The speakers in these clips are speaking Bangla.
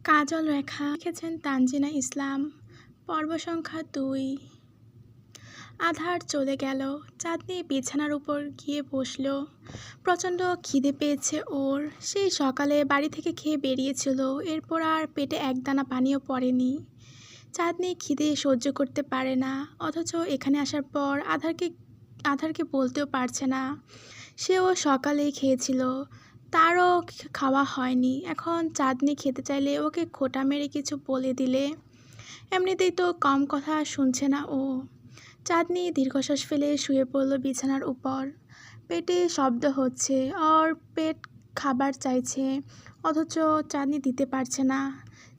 কাজল রেখা লিখেছেন তানজিনা ইসলাম। পর্ব সংখ্যা 2। আধার চলে গেল। চাঁদনি বিছানার উপর গিয়ে বসল। প্রচণ্ড খিদে পেয়েছে ওর। সেই সকালে বাড়ি থেকে খেয়ে বেরিয়েছিল, এরপর আর পেটে একদানা পানিও পড়েনি। চাঁদনি খিদে সহ্য করতে পারে না, অথচ এখানে আসার পর আধারকে বলতেও পারছে না। সেও সকালেই খেয়েছিল, তারও খাওয়া হয়নি। এখন চাঁদনি খেতে চাইলে ওকে খোঁটা মেরে কিছু বলে দিলে। এমনিতেই তো কম কথা শুনছে না ও। চাঁদনি দীর্ঘশ্বাস ফেলে শুয়ে পড়ল বিছানার উপর। পেটে শব্দ হচ্ছে, ওর পেট খাবার চাইছে, অথচ চাঁদনি দিতে পারছে না।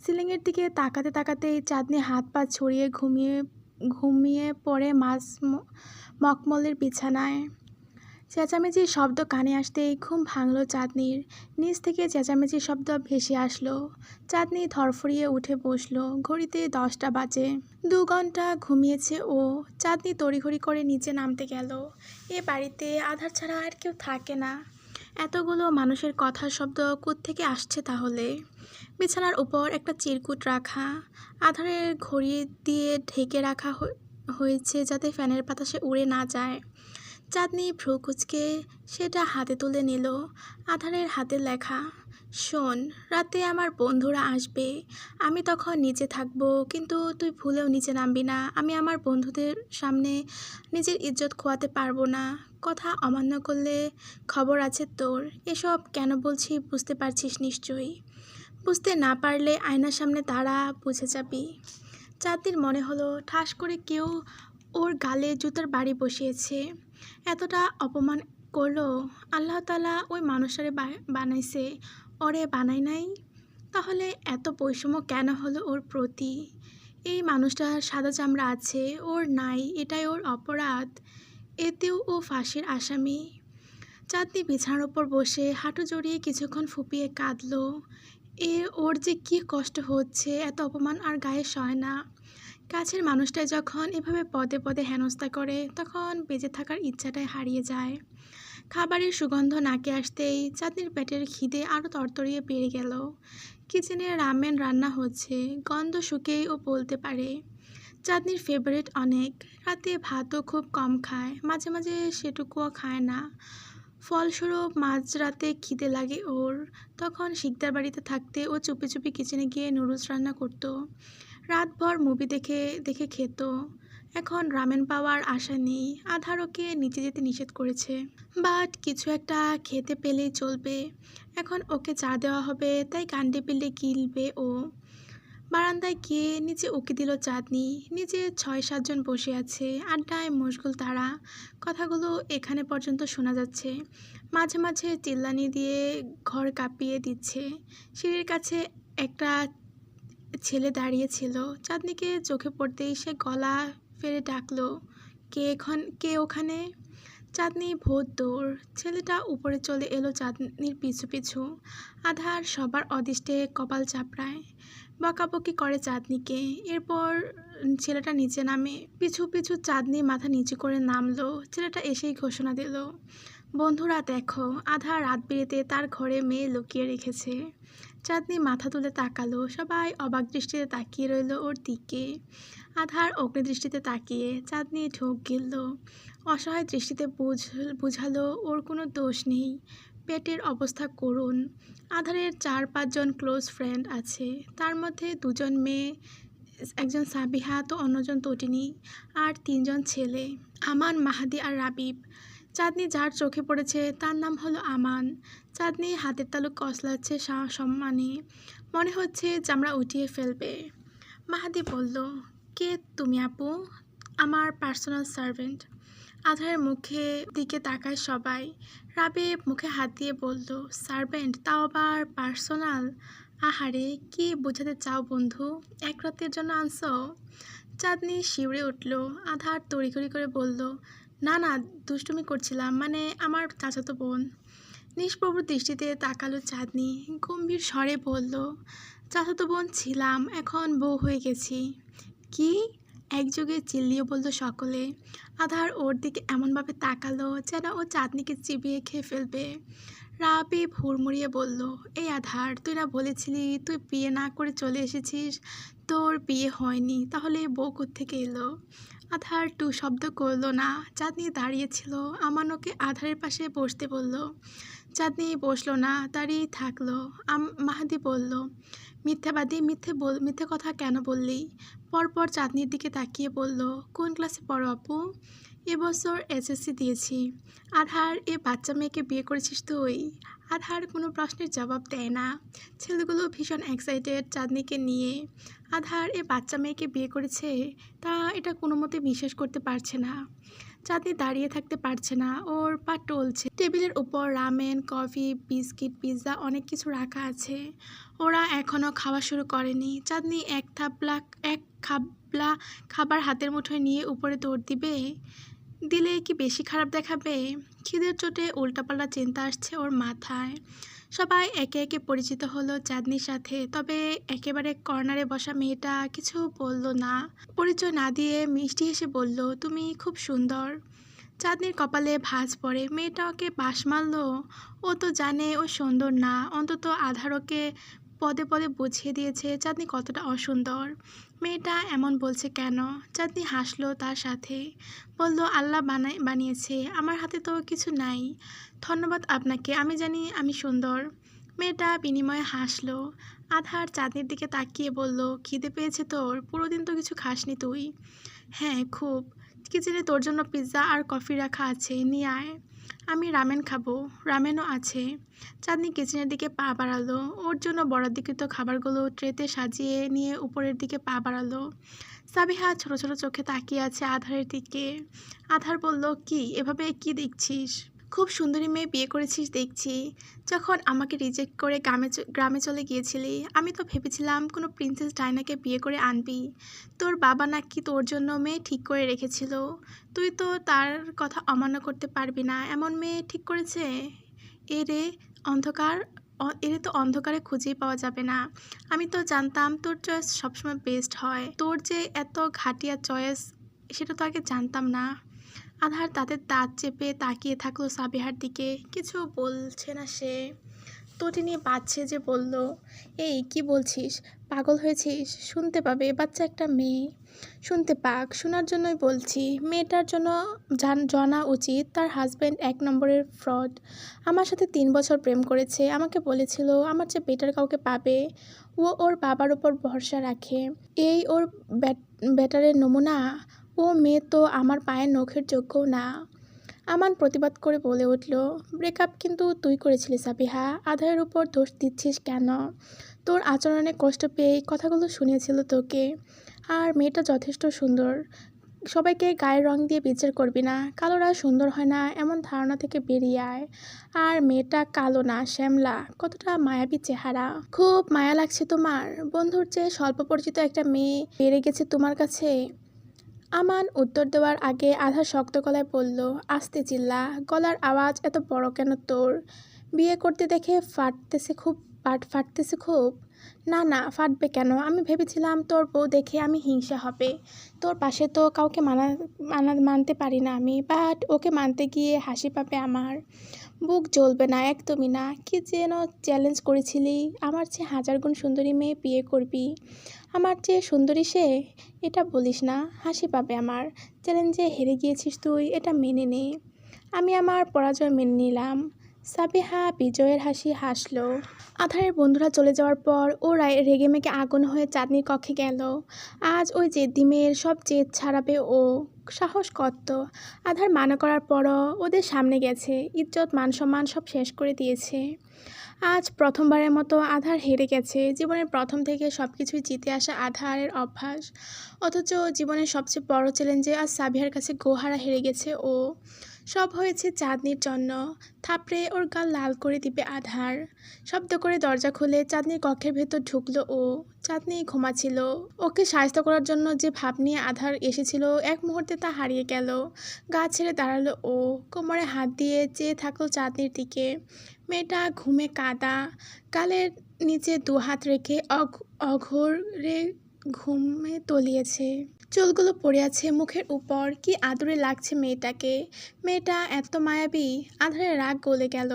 সিলিংয়ের দিকে তাকাতে তাকাতেই চাঁদনি হাত পা ছড়িয়ে ঘুমিয়ে পড়ে মখমলের বিছানায়। চেঁচামেচির শব্দ কানে আসতেই ঘুম ভাঙল চাঁদনির। নিচ থেকে চেঁচামেচির শব্দ ভেসে আসলো। চাঁদনি ধরফরিয়ে উঠে বসল। ঘড়িতে 10টা বাজে। 2 ঘন্টা ঘুমিয়েছে ও। চাঁদনি তড়িঘড়ি করে নিচে নামতে গেল। এ বাড়িতে আধার ছাড়া আর কেউ থাকে না। এতগুলো মানুষের কথার শব্দ কোত্থেকে আসছে তাহলে? বিছানার উপর একটা চিরকুট রাখা। আধারের ঘড়ি দিয়ে ঢেকে রাখা হয়েছে যাতে ফ্যানের বাতাসে উড়ে না যায়। চাঁদনি ভ্রু কুঁচকে সেটা হাতে তুলে নিল। আধারের হাতে লেখা, শোন, রাতে আমার বন্ধুরা আসবে, আমি তখন নিচে থাকবো, কিন্তু তুই ভুলেও নিচে নামবি না। আমি আমার বন্ধুদের সামনে নিজের ইজ্জত খোয়াতে পারবো না। কথা অমান্য করলে খবর আছে তোর। এসব কেন বলছি বুঝতে পারছিস নিশ্চয়ই। বুঝতে না পারলে আয়নার সামনে দাঁড়া, বুঝে যাবি। চাঁদনির মনে হলো ঠাস করে কেউ ওর গালে জুতার বাড়ি বসিয়েছে। এতটা অপমান করলো। আল্লাহ তাআলা ওই মানুষটারে বানাইছে, ওরে বানাই নাই? তাহলে এত বৈষম্য কেন হলো ওর প্রতি? এই মানুষটার সাদা চামড়া আছে, ওর নাই, এটাই ওর অপরাধ। এতেও ও ফাঁসির আসামি। চাঁদনি বিছানার ওপর বসে হাঁটু জড়িয়ে কিছুক্ষণ ফুপিয়ে কাঁদল। ওর যে কি কষ্ট হচ্ছে, এত অপমান আর গায়ে সয় না। কাছের মানুষটাই যখন এভাবে পদে পদে হেনস্থা করে, তখন বেঁচে থাকার ইচ্ছাটাই হারিয়ে যায়। খাবারের সুগন্ধ নাকে আসতেই চাঁদনির পেটের খিদে আরও তরতরিয়ে বেড়ে গেল। কিচেনে রামেন রান্না হচ্ছে, গন্ধ শুকেই ও বলতে পারে। চাঁদনির ফেভারিট অনেক। রাতে ভাতও খুব কম খায়, মাঝে মাঝে সেটুকুও খায় না। ফলস্বরূপ মাঝরাতে খিদে লাগে ওর। তখন শিকদার বাড়িতে থাকতে ও চুপি চুপি কিচেনে গিয়ে নুডলস রান্না করতো। রাতভর মুভি দেখে দেখে খেত। এখন রামেন পাওয়ার আশা নেই। আধার ওকে নিচে যেতে নিষেধ করেছে, বাট কিছু একটা খেতে পেলেই চলবে। এখন ওকে চা দেওয়া হবে, তাই কাণ্ডে পিণ্ডে গিলবে ও। বারান্দায় গিয়ে নিচে উকি দিল চাঁদনি। নিচে 6-7 জন বসে আছে, আড্ডায় মশগুল তারা। কথাগুলো এখানে পর্যন্ত শোনা যাচ্ছে। মাঝে মাঝে চিল্লানি দিয়ে ঘর কাঁপিয়ে দিচ্ছে। সিঁড়ির কাছে একটা ছেলে দাঁড়িয়েছিল। চাঁদনিকে চোখে পড়তেই সে গলা ফেলে ডাকলো, কে ওখানে? চাঁদনি ভোর দৌড়। ছেলেটা উপরে চলে এলো চাঁদনির পিছু পিছু। আধার সবার অদৃষ্টে কপাল চাপড়ায়, বকাবকি করে চাঁদনিকে। এরপর ছেলেটা নিচে নামে। পিছু পিছু চাঁদনি মাথা নিচু করে নামলো। ছেলেটা এসেই ঘোষণা দিল, বন্ধুরা দেখো, আধার রাত বিরেতে তার ঘরে মেয়ে লুকিয়ে রেখেছে। চাঁদনি মাথা তুলে তাকালো। সবাই অবাক দৃষ্টিতে তাকিয়ে রইল ওর দিকে। আধার অগ্নিদৃষ্টিতে তাকিয়ে চাঁদনি ঢোক গিলল। অসহায় দৃষ্টিতে বুঝালো ওর কোনো দোষ নেই, পেটের অবস্থা করুণ। আধারের 4-5 জন ক্লোজ ফ্রেন্ড আছে, তার মধ্যে 2 জন মেয়ে, একজন সাবিহা তো অন্যজন তটিনী, আর 3 জন ছেলে, আমান, মাহাদি আর রাবিব। চাঁদনি যার চোখে পড়েছে তার নাম হলো আমান। চাঁদনি হাতের তালু কসলাচ্ছে সম্মানে, মনে হচ্ছে চামড়া উঠিয়ে ফেলবে। মাহাদি বলল, কে তুমি আপু? আমার পার্সোনাল সার্ভেন্ট। আধারের মুখে দিকে তাকায় সবাই। রাবিব মুখে হাত দিয়ে বলল, সার্ভেন্ট, তাও আবার পার্সোনাল? আহারে, কি বোঝাতে চাও বন্ধু? এক রাতের জন্য আনছো? চাঁদনি শিউরে উঠল। আধার তড়িঘড়ি করে বলল, না না, দুষ্টুমি করছিলাম, মানে আমার চাচাতো বোন। নিষ্প্রভ দৃষ্টিতে তাকালো চাঁদনি, গম্ভীর স্বরে বলল, চাচাতো বোন ছিলাম, এখন বউ হয়ে গেছি। কি? একযোগে চিল্লিয়ে বলল সকলে। আধার ওর দিকে এমনভাবে তাকালো যেন ও চাঁদনিকে চিবিয়ে খেয়ে ফেলবে। রাবি হুড়মুড়িয়ে বলল, এই আধার, তুই না বলেছিলি তুই বিয়ে না করে চলে এসেছিস, তোর বিয়ে হয়নি, তাহলে বউ কোত্থেকে এলো? আধার টু শব্দ করলো না। চাঁদনি দাঁড়িয়েছিল। আমান ওকে আধারের পাশে বসতে বলল। চাঁদনি বসলো না, দাঁড়িয়েই থাকলো। মাহাদি বলল, মিথ্যাবাদী, মিথ্যে কথা কেন বললি? পরপর চাঁদনির দিকে তাকিয়ে বলল, কোন ক্লাসে পড়ো আপু? এবছর এসএসসি দিয়েছি। আধার, এ বাচ্চা মেয়েকে বিয়ে করেছিস তুই? আধার কোনো প্রশ্নের জবাব দেয় না। ছেলেগুলো ভীষণ এক্সাইটেড চাঁদনিকে নিয়ে। আধার এ বাচ্চা মেয়েকে বিয়ে করেছে, তা এটা কোনো মতে বিশ্বাস করতে পারছে না। চাঁদনি দাঁড়িয়ে থাকতে পারছে না, ওর পা টলছে। টেবিলের উপর রামেন, কফি, বিস্কিট, পিৎজা অনেক কিছু রাখা আছে। ওরা এখনও খাওয়া শুরু করেনি। চাঁদনি এক খাবলা খাবার হাতের মুঠোয় নিয়ে উপরে দৌড় দিলে কি বেশি খারাপ দেখাবে? খিদের চোটে উল্টাপাল্টা চিন্তা আসছে ওর মাথায়। সবাই একে একে পরিচিত হলো চাঁদনির সাথে, তবে একেবারে কর্নারে বসা মেয়েটা কিছু বলল না। পরিচয় না দিয়ে মিষ্টি হেসে বলল, তুমি খুব সুন্দর। চাঁদনির কপালে ভাঁজ পড়ে। মেয়েটা ওকে বাঁশ মারল। ও তো জানে ও সুন্দর না, অন্তত আধার ওকে পদে পদে বুঝিয়ে দিয়েছে চাঁদনি কতটা অসুন্দর। মেয়েটা এমন বলছে কেন? চাঁদনি হাসলো তার সাথে, বলল, আল্লাহ বানিয়েছে, আমার হাতে তো কিছু নাই। ধন্যবাদ আপনাকে, আমি জানি আমি সুন্দর। মেয়েটা বিনিময়ে হাসলো। আধার চাঁদনির দিকে তাকিয়ে বলল, খিদে পেয়েছে তোর? পুরো দিন তো কিছু খাসনি তুই। হ্যাঁ খুব। কিচেনে তোর জন্য পিৎজা আর কফি রাখা আছে, নিয়ে আয়। আমি রামেন খাবো। রামেনও আছে। চাঁদনি কিচেনের দিকে পা বাড়ালো। ওর জন্য বরাদ্দকৃত খাবারগুলো ট্রেতে সাজিয়ে নিয়ে উপরের দিকে পা বাড়ালো। সাবিহা ছোট ছোট চোখে তাকিয়ে আছে আধারের দিকে। আধার বলল, কি এভাবে কি দেখছিস? খুব সুন্দরী মেয়ে বিয়ে করেছিস দেখছি। যখন আমাকে রিজেক্ট করে গ্রামে চলে গিয়েছিলি, আমি তো ভেবেছিলাম কোনো প্রিন্সেস ডায়নাকে বিয়ে করে আনবি। তোর বাবা নাকি তোর জন্য মেয়ে ঠিক করে রেখেছিল। তুই তো তার কথা অমান্য করতে পারবি না, এমন মেয়ে ঠিক করেছে। এরে অন্ধকার এরে তো অন্ধকারে খুঁজেই পাওয়া যাবে না। আমি তো জানতাম তোর চয়েস সবসময় বেস্ট হয়। তোর যে এত ঘাটিয়া চয়েস, সেটা তো আগে জানতাম না। আধার তাদের দাঁত চেপে তাকিয়ে থাকলো সাবিহার দিকে। কিছু বলছে না সে। তোটি নিয়ে বাজছে যে বলল, এই কি বলছিস? পাগল হয়েছিস? শুনতে পাবে, বাচ্চা একটা মেয়ে। শুনতে পাক, শোনার জন্যই বলছি। মেয়েটার জন্য জানা উচিত তার হাজব্যান্ড 1 নম্বরের ফ্রড। আমার সাথে 3 বছর প্রেম করেছে। আমাকে বলেছিল আমার চেয়ে বেটার কাউকে পাবে। ও ওর বাবার ওপর ভরসা রাখে। এই ওর বেটারের নমুনা। ও মেয়ে তো আমার পায়ের নখের যোগ্যও না। আমান প্রতিবাদ করে বলে উঠল, ব্রেকআপ কিন্তু তুই করেছিলি সাবিহা, আধারের উপর দোষ দিচ্ছিস কেন? তোর আচরণে কষ্ট পেয়ে কথাগুলো শুনিয়েছিল তোকে। আর মেয়েটা যথেষ্ট সুন্দর। সবাইকে গায়ের রং দিয়ে বিচার করবি না। কালোরা সুন্দর হয় না, এমন ধারণা থেকে বেরিয়ে আয়। আর মেয়েটা কালো না, শ্যামলা, কতটা মায়াবী চেহারা। খুব মায়া লাগছে তোমার? বন্ধুর চেয়ে স্বল্প পরিচিত একটা মেয়ে বেড়ে গেছে তোমার কাছে? আমান উত্তর দেওয়ার আগে আধা শক্ত গলায় বলল, আস্তে চিল্লা, গলার আওয়াজ এত বড় কেন তোর? বিয়ে করতে দেখে ফাটতেছে খুব? না না, ফাটবে কেন? আমি ভেবেছিলাম তোর বউ দেখে আমি হিংসা হবে। তোর পাশে তো কাউকে মানতে পারি না আমি, বাট ওকে মানতে গিয়ে হাসি পাবে আমার। বুক জ্বলবে না, একদমই না। কি যেন চ্যালেঞ্জ করেছিলি, আমার চেয়ে 1000 গুণ সুন্দরী মেয়ে বিয়ে করবি। আমার চেয়ে সুন্দরী সে? এটা বলিস না, হাসি পাবে আমার। চ্যালেঞ্জে হেরে গিয়েছিস তুই, এটা মেনে নে। আমি আমার পরাজয় মেনে নিলাম। সাবিহা বিজয়ের হাসি হাসল। আধারের বন্ধুরা চলে যাওয়ার পর ও রেগেমেগে আগুন হয়ে চাঁদনির কক্ষে গেল। আজ ওই জেদি মেয়ের সব জেদ ছাড়াবে ও। সাহস কত! আধার মানা করার পরও ওদের সামনে গেছে, ইজ্জত মান সম্মান সব শেষ করে দিয়েছে। আজ প্রথমবারের মতো আধার হেরে গেছে। জীবনের প্রথম থেকে সব কিছুই জিতে আসা আধারের অভ্যাস। অথচ জীবনের সবচেয়ে বড় চ্যালেঞ্জে আজ সাবিহার কাছে গোহারা হেরে গেছে ও। সব হয়েছে চাঁদনির জন্য। থাপড়ে ওর গাল লাল করে দিবে আধার। শব্দ করে দরজা খুলে চাঁদনির কক্ষের ভেতর ঢুকলো ও। চাঁদনি ঘুমাচ্ছিল। ওকে সাহায্য করার জন্য যে ভাব নিয়ে আধার এসেছিল, এক মুহূর্তে তা হারিয়ে গেল। গা ছেড়ে দাঁড়ালো ও। কোমরে হাত দিয়ে চেয়ে থাকলো চাঁদনির দিকে। মেয়েটা ঘুমে কাদা। গালের নিচে 2 হাত রেখে অঘোরে ঘুমে তলিয়েছে। চুলগুলো পড়ে আছে মুখের উপর। কি আদরে লাগছে মেয়েটাকে। মেয়েটা এত মায়াবী। আধারে রাগ গলে গেল।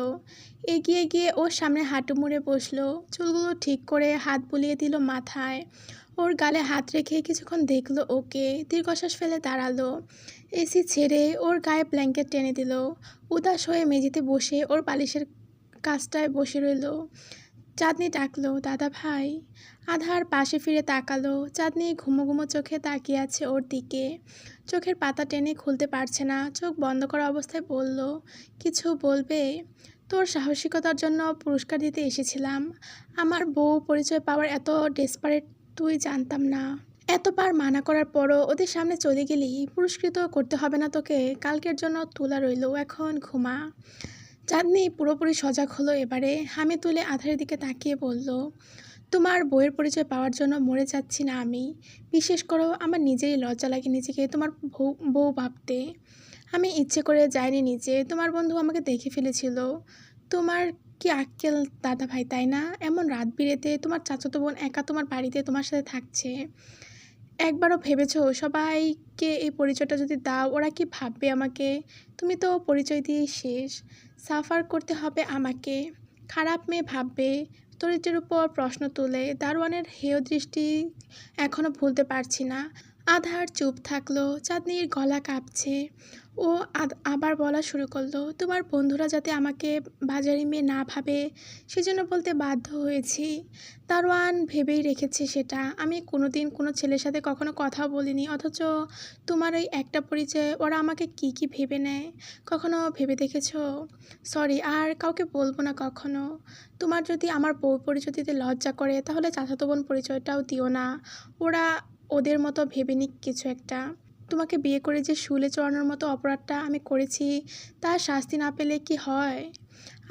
এগিয়ে গিয়ে ওর সামনে হাঁটু মুড়ে বসলো, চুলগুলো ঠিক করে হাত বুলিয়ে দিল মাথায়। ওর গালে হাত রেখে কিছুক্ষণ দেখলো ওকে, দীর্ঘশ্বাস ফেলে দাঁড়ালো। এসি ছেড়ে ওর গায়ে ব্ল্যাঙ্কেট টেনে দিল। উদাস হয়ে মেঝেতে বসে ওর বালিশের কাছটায় বসে রইল। চাঁদনি ডাকলো, দাদা ভাই। আধার পাশে ফিরে তাকালো। চাঁদনি ঘুমো ঘুমো চোখে তাকিয়ে আছে ওর দিকে। চোখের পাতা টেনে খুলতে পারছে না, চোখ বন্ধ করা অবস্থায় বলল, কিছু বলবে? তোর সাহসিকতার জন্য পুরস্কার দিতে এসেছিলাম। আমার বউ পরিচয় পাওয়ার এত ডেসপারেট তুই জানতাম না। এতবার মানা করার পরও ওদের সামনে চলে গেলি, পুরস্কৃত করতে হবে না তোকে, কালকের জন্য তোলা রইল, এখন ঘুমা। চাঁদনি পুরোপুরি সজাগ হলো এবারে। হামি তুলে আধারের দিকে তাকিয়ে বলল, তোমার বইয়ের পরিচয় পাওয়ার জন্য মরে যাচ্ছি না আমি। বিশেষ করো আমার নিজেরই লজ্জা লাগে নিজেকে তোমার বউ ভাবতে। আমি ইচ্ছে করে যাইনি নিচে, তোমার বন্ধু আমাকে দেখে ফেলেছিল। তোমার কি আক্কেল দাদা ভাই, তাই না? এমন রাত বিরেতে তোমার চাচাতো বোন একা তোমার বাড়িতে তোমার সাথে থাকছে। একবারও ভেবেছো সবাইকে এই পরিচয়টা যদি দাও ওরা কি ভাববে আমাকে? তুমি তো পরিচয় দিয়ে শেষ। সাফার করতে হবে আমাকে। খারাপ মেয়ে ভাববে। চরিত্রের উপর প্রশ্ন তুলে দারোয়ানের হেয় দৃষ্টি এখনও ভুলতে পারছি না। আধার চুপ থাকলো। চাঁদনির গলা কাঁপছে। ও আবার বলা শুরু করলো, তোমার বন্ধুরা যাতে আমাকে বাজারি মেয়ে না ভাবে সেজন্য বলতে বাধ্য হয়েছি। দারোয়ান ভেবেই রেখেছে সেটা। আমি কোনোদিন কোনো ছেলের সাথে কখনো কথাও বলিনি, অথচ তোমার ওই একটা পরিচয়ে ওরা আমাকে কি কি ভেবে নেয় কখনো ভেবে দেখেছো? সরি, আর কাউকে বলবো না কখনো। তোমার যদি আমার বউ পরিচয় দিতে লজ্জা করে তাহলে চাচাতো বোন পরিচয়টাও দিও না। ওরা ওদের মতো ভেবে নিক কিছু একটা। তোমাকে বিয়ে করে যে শুলে চড়ানোর মতো অপরাধটা আমি করেছি তার শাস্তি না পেলে কি হয়?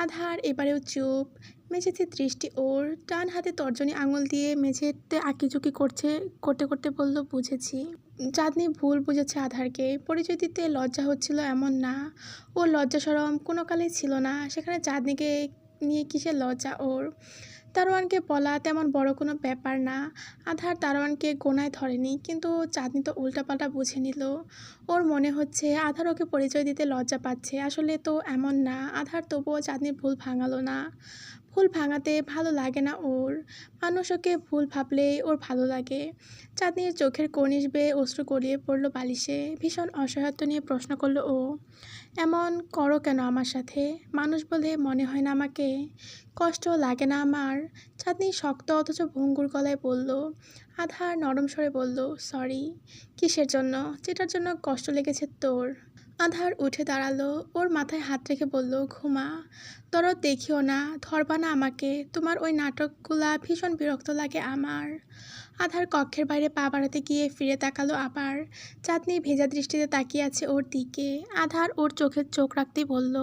আধার এবারেও চুপ। মেঝেতে দৃষ্টি ওর। ডান হাতে তর্জনী আঙুল দিয়ে মেঝেতে আঁকিঝুঁকি করতে করতে বলল, বুঝেছি। চাঁদনি ভুল বুঝেছে আধারকে। পরিচয় দিতে লজ্জা হচ্ছিল এমন না। ওর লজ্জা শরম কোনো কালেই ছিল না, সেখানে চাঁদনিকে নিয়ে কিসের লজ্জা ওর? দারোয়ানকে বলা তেমন বড় কোনো ব্যাপার না। আধার দারোয়ানকে গোনায় ধরেনি, কিন্তু চাঁদনি তো উল্টাপাল্টা বুঝে নিল। ওর মনে হচ্ছে আধার ওকে পরিচয় দিতে লজ্জা পাচ্ছে, আসলে তো এমন না। আধার তবুও চাঁদনির ভুল ভাঙালো না। ভুল ভাঙাতে ভালো লাগে না ওর। মানুষ ওকে ভুল ভাবলে ওর ভালো লাগে। চাঁদনির চোখের কর্নিশ বেয়ে অশ্রু গড়িয়ে পড়ল বালিশে। ভীষণ অসহায়ত্ব নিয়ে প্রশ্ন করলো ও, এমন করো কেন আমার সাথে? মানুষ বলে মনে হয় না আমাকে? কষ্ট লাগে না আমার? চাঁদনি শক্ত অথচ ভঙ্গুর গলায় বলল। আধার নরম স্বরে বলল, সরি। কিসের জন্য? যেটার জন্য কষ্ট লেগেছে তোর। আধার উঠে দাঁড়ালো। ওর মাথায় হাত রেখে বলল, ঘুমা। দরদ দেখিও না, ধরবা না আমাকে। তোমার ওই নাটকগুলা ভীষণ বিরক্ত লাগে আমার। আধার কক্ষের বাইরে পা বাড়াতে গিয়ে ফিরে তাকালো আবার। চাঁদনি ভেজা দৃষ্টিতে তাকিয়ে আছে ওর দিকে। আধার ওর চোখে চোখ রাখতেই বলল,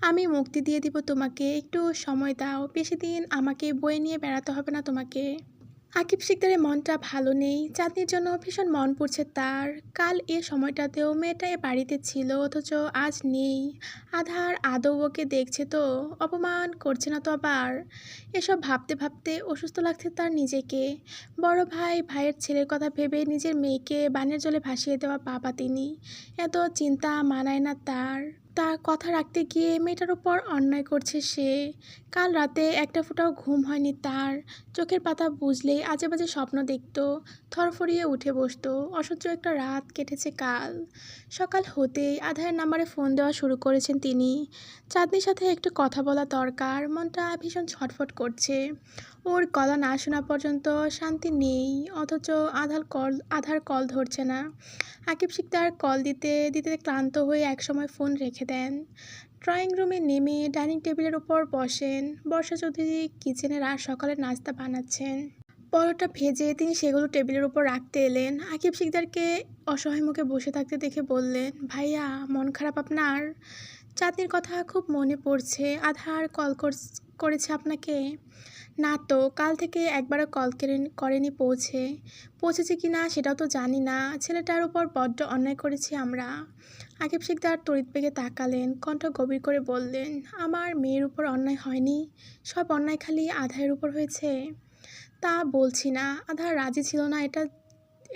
আমি মুক্তি দিয়ে দিব তোমাকে, একটু সময় দাও। বেশি দিন আমাকে বয়ে নিয়ে বেড়াতে হবে না তোমাকে। আকিব শিকদারের মনটা ভালো নেই। চাঁদনির জন্য ভীষণ মন পড়ছে তার। কাল এ সময়টাতেও মেয়েটা এ বাড়িতে ছিল, অথচ আজ নেই। আধার আদৌ ওকে দেখছে তো? অপমান করছে না তো আবার? এসব ভাবতে ভাবতে অসুস্থ লাগছে তার নিজেকে। বড় ভাইয়ের ছেলের কথা ভেবে নিজের মেয়েকে বানের জলে ভাসিয়ে দেওয়া বাবা তিনি। এত চিন্তা মানায় না তার। তার কথা রাখতে গিয়ে মেয়েটার উপর অন্যায় করছে সে। কাল রাতে একটা ফোঁটাও ঘুম হয়নি তার। চোখের পাতা বুঝলেই আজে বাজে স্বপ্ন দেখত। থরফরিয়ে উঠে বসতো। অসহ্য একটা রাত কেটেছে কাল। সকাল হতেই আধারের নাম্বারে ফোন দেওয়া শুরু করেছেন তিনি। চাঁদনির সাথে একটু কথা বলা দরকার। মনটা ভীষণ ছটফট করছে। ওর গলা না শোনা পর্যন্ত শান্তি নেই, অথচ আধার কল ধরছে না। আকিব শিকদার কল দিতে দিতে ক্লান্ত হয়ে একসময় ফোন রেখে দেন। ড্রয়িং রুমে নেমে ডাইনিং টেবিলের উপর বসেন। বর্ষা চৌধুরী কিচেনে সকালের নাস্তা বানাচ্ছেন। পরোটা ভেজে তিনি সেগুলো টেবিলের উপর রাখতে এলেন। আকিব শিকদারকে অসহায় মুখে বসে থাকতে দেখে বললেন, ভাইয়া মন খারাপ আপনার? চাঁদনির কথা খুব মনে পড়ছে। আধার কল করেছে আপনাকে? না তো, কাল থেকে একবারও কল করেনি। পৌঁছেছে কি না সেটাও তো জানি না। ছেলেটার উপর বড্ড অন্যায় করেছি আমরা। আকিব শিকদার তড়িৎ বেগে তাকালেন, কণ্ঠ গভীর করে বললেন, আমার মেয়ের উপর অন্যায় হয়নি। সব অন্যায় খালি আধারের উপর হয়েছে। তা বলছি না, আধার রাজি ছিল না,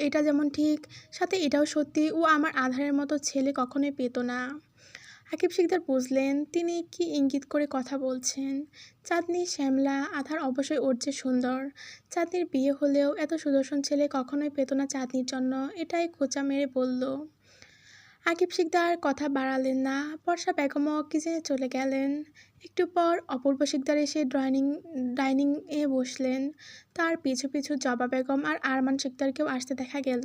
এটা যেমন ঠিক, সাথে এটাও সত্যি ও আমার আধারের মতো ছেলে কখনোই পেত না। আকিব শিকদার বুঝলেন তিনি কি ইঙ্গিত করে কথা বলছেন। চাঁদনি শ্যামলা, আধার অবশ্যই ওর যে সুন্দর। চাঁদনির বিয়ে হলেও এত সুদর্শন ছেলে কখনোই পেত না চাঁদনির জন্য, এটাই খোঁচা মেরে বলল। আকিব শিকদার কথা বাড়ালেন না। বর্ষা বেগমও কিচেনে চলে গেলেন। একটু পর অপূর্ব শিকদার এসে ডাইনিং এ বসলেন। তার পিছু পিছু জবা বেগম আর আরমান শিকদারকেও আসতে দেখা গেল।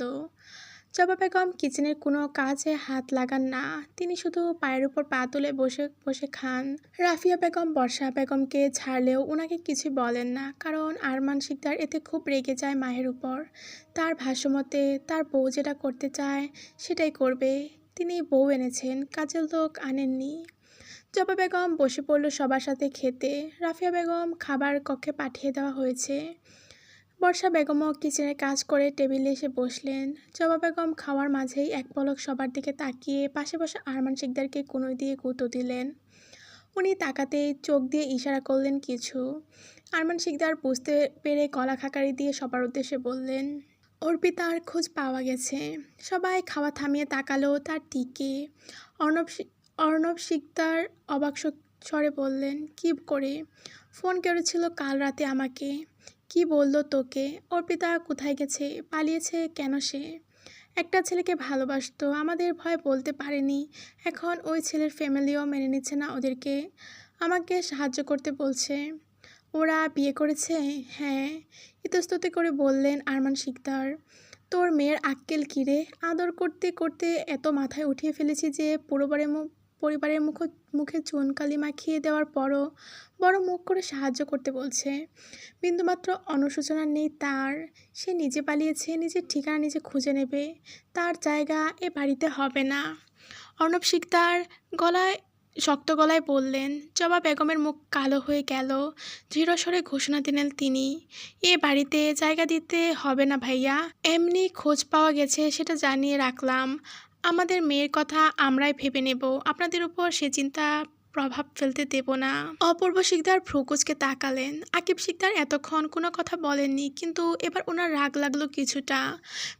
জবা বেগম কিচেনের কোনো কাজে হাত লাগান না, তিনি শুধু পায়ের উপর পা তুলে বসে বসে খান। রাফিয়া বেগম বর্ষা বেগমকে ছাড়লেও ওনাকে কিছু বলেন না, কারণ আরমান শিকদার এতে খুব রেগে যায় মায়ের উপর। তার ভাষ্যমতে তার বউ যেটা করতে চায় সেটাই করবে, তিনি বউ এনেছেন, কাজের লোক আনেননি। জবা বেগম বসে পড়ল সবার সাথে খেতে। রাফিয়া বেগম খাবার কক্ষে পাঠিয়ে দেওয়া হয়েছে। বর্ষা বেগমও কিচেনের কাজ করে টেবিলে এসে বসলেন। জবা বেগম খাওয়ার মাঝেই এক পলক সবার দিকে তাকিয়ে পাশে বসে আরমান শিকদারকে কনুই দিয়ে গুঁতো দিলেন। উনি তাকাতেই চোখ দিয়ে ইশারা করলেন কিছু। আরমান শিকদার বুঝতে পেরে গলা খাকারি দিয়ে সবার উদ্দেশ্যে বললেন, অর্পিতার খোঁজ পাওয়া গেছে। সবাই খাওয়া থামিয়ে তাকালো তার দিকে। অর্ণব শিকদার অবাক স্বরে বললেন, কি করে? ফোন করেছিল কাল রাতে আমাকে। কি বললো তোকে? অর্পিতা কোথায় গেছে? পালিয়েছে কেন সে? একটা ছেলেকে ভালোবাসতো, আমাদের ভয় বলতে পারেনি। এখন ওই ছেলের ফ্যামিলিও মেনে নিচ্ছে না ওদেরকে। আমাকে সাহায্য করতে বলছে। ওরা বিয়ে করেছে? হ্যাঁ, ইতস্তত করে বললেন আরমান শিকদার। তোর মেয়ের আক্কেল কী রে? আদর করতে করতে এত মাথায় উঠিয়ে ফেলেছি যে পরিবারের মুখে চুন কালি মাখিয়ে দেওয়ার পরও বড় মুখ করে সাহায্য করতে বলছে। বিন্দুমাত্র অনুশোচনা নেই তার। সে নিজে পালিয়েছে, নিজের ঠিকানা নিজে খুঁজে নেবে। তার জায়গা এ বাড়িতে হবে না। অর্ণব শিকদার শক্ত গলায় বললেন। জবা বেগমের মুখ কালো হয়ে গেল। দৃঢ়স্বরে ঘোষণা দিলেন তিনি, এ বাড়িতে জায়গা দিতে হবে না ভাইয়া। এমনি খোঁজ পাওয়া গেছে সেটা জানিয়ে রাখলাম। আমাদের মেয়ের কথা আমরাই ভেবে নেব, আপনাদের উপর সে চিন্তা প্রভাব ফেলতে দেব না। অপূর্ব শিকদার ভ্রুকুচকে তাকালেন। আকিব শিকদার এতক্ষণ কোনো কথা বলেননি, কিন্তু এবার ওনার রাগ লাগলো কিছুটা।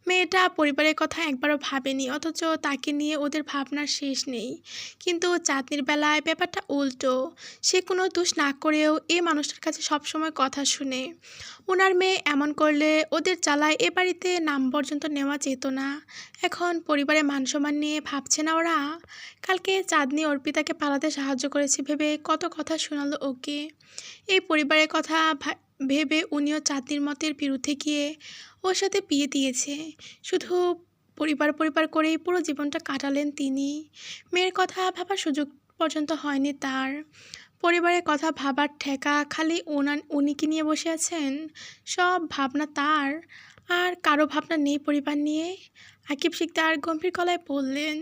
মেয়েটা পরিবারের কথা একবারও ভাবেনি, অথচ তাকে নিয়ে ওদের ভাবনার শেষ নেই। কিন্তু চাঁদনির বেলায় ব্যাপারটা উল্টো। সে কোনো দোষ না করেও এ মানুষটার কাছে সবসময় কথা শুনে। ওনার মেয়ে এমন করলে ওদের জ্বালায় এ বাড়িতে নাম পর্যন্ত নেওয়া যেত না। এখন পরিবারে মানসম্মান নিয়ে ভাবছে না ওরা? কালকে চাঁদনি অর্পিতাকে পালাতে সাহায্য করেছে ভেবে কত কথা শোনালো ওকে। এই পরিবারের কথা ভেবে উনিও চাঁদনির মতের বিরুদ্ধে গিয়ে ওর সাথে বিয়ে দিয়েছে। শুধু পরিবার করেই পুরো জীবনটা কাটালেন তিনি। মেয়ের কথা ভাবার সুযোগ পর্যন্ত হয়নি তার। পরিবারের কথা ভাবার ঠেকা খালি উনি কি নিয়ে বসে আছেন? সব ভাবনা তার, আর কারো ভাবনা নেই পরিবার নিয়ে। আকিব শিকদার গম্ভীর গলায় বললেন,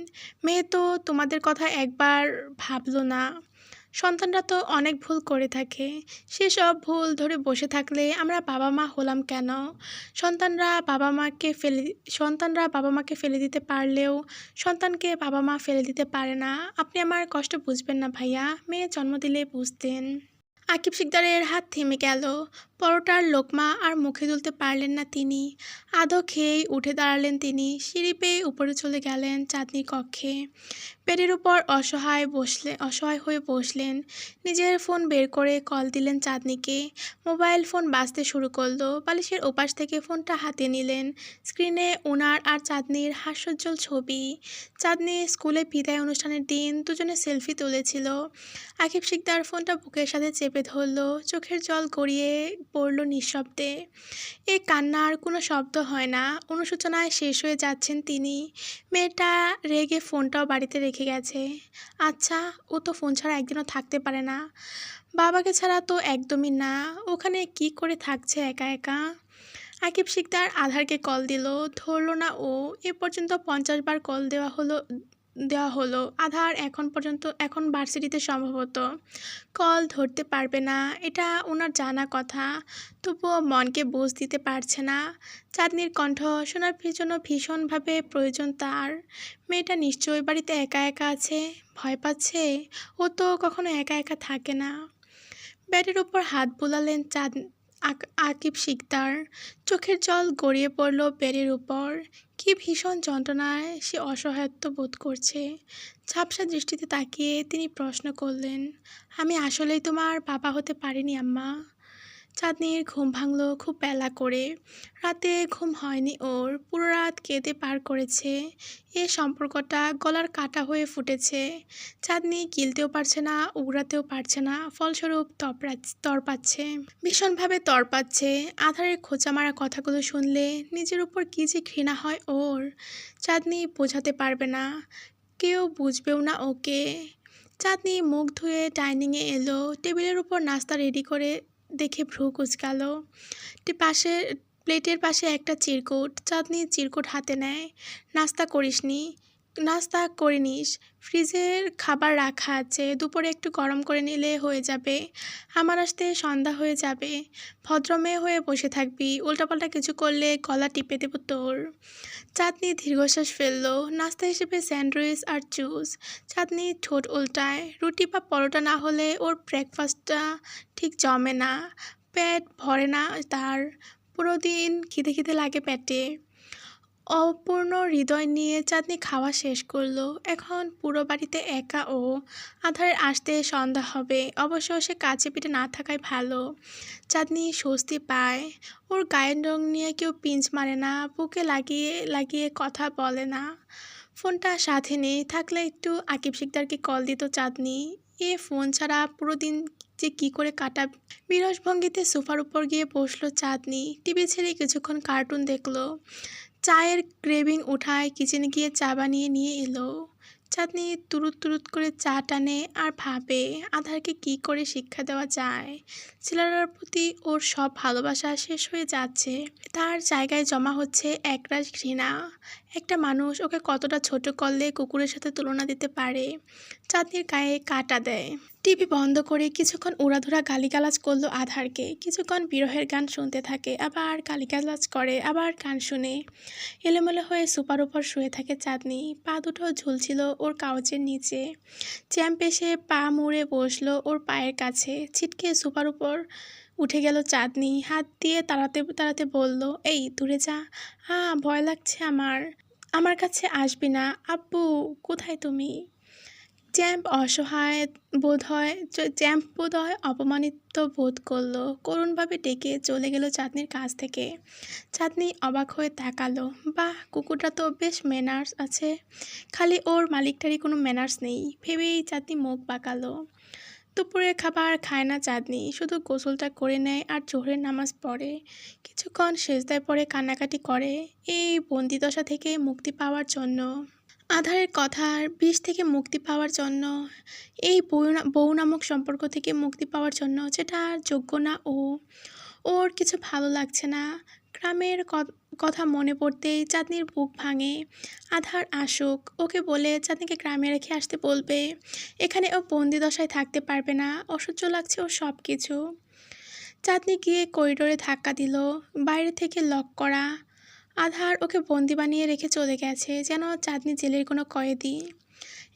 মেয়ে তো তোমাদের কথা একবার ভাবলো না। সন্তানরা তো অনেক ভুল করে থাকে, সেসব ভুল ধরে বসে থাকলে আমরা বাবা মা হলাম কেন? সন্তানরা বাবা মাকে ফেলে দিতে পারলেও সন্তানকে বাবা মা ফেলে দিতে পারে না। আপনি আমার কষ্ট বুঝবেন না ভাইয়া, মেয়ে জন্ম দিলে বুঝতেন। আকিব শিকদারের হাত থেমে গেল। পরোটার লোকমা আর মুখে তুলতে পারলেন না তিনি। আধো খেয়েই উঠে দাঁড়ালেন তিনি। সিঁড়ি পেয়ে উপরে চলে গেলেন চাঁদনির কক্ষে। বেডের উপর অসহায় হয়ে বসলেন। নিজের ফোন বের করে কল দিলেন চাঁদনিকে। মোবাইল ফোন বাজতে শুরু করলো। বালিশের ওপাশ থেকে ফোনটা হাতে নিলেন। স্ক্রিনে ওনার আর চাঁদনির হাস্যোজ্জ্বল ছবি। চাঁদনি স্কুলে বিদায় অনুষ্ঠানের দিন দুজনে সেলফি তুলেছিল। আকিব শিকদার ফোনটা বুকের সাথে চেপে ধরল। চোখের জল গড়িয়ে পড়ল নিঃশব্দে। এই কান্নার কোনো শব্দ হয় না। অনুশোচনায় শেষ হয়ে যাচ্ছেন তিনি। মেয়েটা রেগে ফোনটাও বাড়িতে রেখে গেছে। আচ্ছা, ও তো ফোন ছাড়া একদিনও থাকতে পারে না। বাবাকে ছাড়া তো একদমই না। ওখানে কি করে থাকছে একা একা? আকিব শিকদার আধারকে কল দিল, ধরল না ও। এ পর্যন্ত 50 বার কল দেওয়া হলো। আধার এখন ভার্সিটিতে সম্ভবত। কল ধরতে পারবে না, এটা ওনার জানা কথা। তবুও মনকে বুঝ দিতে পারছে না। চাঁদনির কণ্ঠ শোনার জন্য ভীষণভাবে প্রয়োজন তার। মেয়েটা নিশ্চয়ই বাড়িতে একা একা আছে, ভয় পাচ্ছে। ও তো কখনো একা একা থাকে না। বেডের উপর হাত বুলালেন আকিব শিকদার। চোখের জল গড়িয়ে পড়ল বেডের উপর। কি ভীষণ যন্ত্রণায় সে অসহায়ত্ব বোধ করছে। ঝাপসা দৃষ্টিতে তাকিয়ে তিনি প্রশ্ন করলেন, আমি আসলেই তোমার বাবা হতে পারিনি আম্মা? চাঁদনির ঘুম ভাঙল খুব বেলা করে। রাতে ঘুম হয়নি ওর, পুরো রাত কেঁদে পার করেছে। এ সম্পর্কটা গলার কাটা হয়ে ফুটেছে। চাঁদনি গিলতেও পারছে না, উগরাতেও পারছে না, ফলস্বরূপ তড়পাচ্ছে, ভীষণভাবে তড়পাচ্ছে। আধারের খোঁচা মারা কথাগুলো শুনলে নিজের উপর কী যে ঘৃণা হয় ওর, চাঁদনি বোঝাতে পারবে না, কেউ বুঝবেও না ওকে। চাঁদনি মুখ ধুয়ে ডাইনিংয়ে এলো। টেবিলের উপর নাস্তা রেডি করে দেখে ভ্রু কুঁচকাল। প্লেটের পাশে একটা চিরকুট। চাঁদনি চিরকুট হাতে নেয়। নাস্তা করে নিস, ফ্রিজের খাবার রাখা আছে, দুপুরে একটু গরম করে নিলে হয়ে যাবে। আমার আসতে সন্ধ্যা হয়ে যাবে। ভদ্রমেয়ে হয়ে বসে থাকবি, উল্টাপাল্টা কিছু করলে গলা টিপে দেব তোর। চাঁদনি দীর্ঘশ্বাস ফেলল। নাস্তা হিসেবে স্যান্ডউইচ আর জুস। চাঁদনি ঠোঁট উল্টায়। রুটি বা পরোটা না হলে ওর ব্রেকফাস্টটা ঠিক জমে না, পেট ভরে না তার। পুরো দিন খিদে খিদে লাগে পেটে। অপূর্ণ হৃদয় নিয়ে চাঁদনি খাওয়া শেষ করলো। এখন পুরো বাড়িতে একা ও। আধারের আসতে সন্ধ্যা হবে। অবশ্য সে কাছে পিঠে না থাকাই ভালো। চাঁদনি স্বস্তি পায়। ওর গায়ের রং নিয়ে কেউ পিঞ্চ মারে না, বুকে লাগিয়ে লাগিয়ে কথা বলে না। ফোনটা সাথে নেই, থাকলে একটু আকিব শিকদারকে কল দিত চাঁদনি। এ ফোন ছাড়া পুরো দিন যে কী করে কাটাবে। বিরস ভঙ্গিতে সোফার উপর গিয়ে বসলো চাঁদনি। টিভি ছেড়ে কিছুক্ষণ কার্টুন দেখলো। চায়ের ক্রেভিং উঠায় কিচেনে গিয়ে চা বানিয়ে নিয়ে এলো। চাঁদনি তুরুত তুরুত করে চা টানে আর ভাবে আধারকে কি করে শিক্ষা দেওয়া যায়। ছেলেটার প্রতি ওর সব ভালোবাসা শেষ হয়ে যাচ্ছে, তার জায়গায় জমা হচ্ছে একরাশ ঘৃণা। একটা মানুষ ওকে কতটা ছোট করলে কুকুরের সাথে তুলনা দিতে পারে। চাঁদনির গায়ে কাঁটা দেয়। টিভি বন্ধ করে কিছুক্ষণ উড়াধুরা গালিগালাজ করলো আধারকে। কিছুক্ষণ বিরহের গান শুনতে থাকে, আবার গালিগালাজ করে, আবার গান শুনে। এলোমেলো হয়ে সোফার উপর শুয়ে থাকে চাঁদনি। পা দুটো ঝুলছিল ওর কাউচের নিচে। চ্যাম্প এসে পা মুড়ে বসলো ওর পায়ের কাছে। ছিটকে সোফার উপর উঠে গেল চাঁদনি। হাত দিয়ে তাড়াতে তাড়াতে বলল, এই দূরে যা, ভয় লাগছে আমার। আমার কাছে আসবি না। আব্বু কোথায় তুমি? চ্যাম্প বোধহয় অপমানিত বোধ করলো। করুণভাবে ডেকে চলে গেল চাঁদনির কাছ থেকে। চাঁদনি অবাক হয়ে তাকালো। বাহ, কুকুরটা তো বেশ ম্যানার্স আছে, খালি ওর মালিকটারই কোনো ম্যানার্স নেই ভেবেই চাঁদনি মুখ বাঁকালো। দুপুরের খাবার খায় না চাঁদনি, শুধু গোসলটা করে নেয় আর জোহরের নামাজ পড়ে। কিছুক্ষণ সেজদায় পড়ে কান্নাকাটি করে এই বন্দিদশা থেকে মুক্তি পাওয়ার জন্য, আধারের কথার বিষ থেকে মুক্তি পাওয়ার জন্য, এই বউ নামক সম্পর্ক থেকে মুক্তি পাওয়ার জন্য, যেটা আর যোগ্য না ও। ওর কিছু ভালো লাগছে না। গ্রামের কথা মনে পড়তেই চাঁদনির বুক ভাঙে। আধার আসুক, ওকে বলে চাঁদনিকে গ্রামে রেখে আসতে বলবে। এখানে ও বন্দিদশায় থাকতে পারবে না, অসহ্য লাগছে ওর সব কিছু। চাঁদনি গিয়ে করিডোরে ধাক্কা দিল। বাইরে থেকে লক করা। আধার ওকে বন্দি বানিয়ে রেখে চলে গেছে, যেন চাঁদনি জেলের কোনো কয়েদি।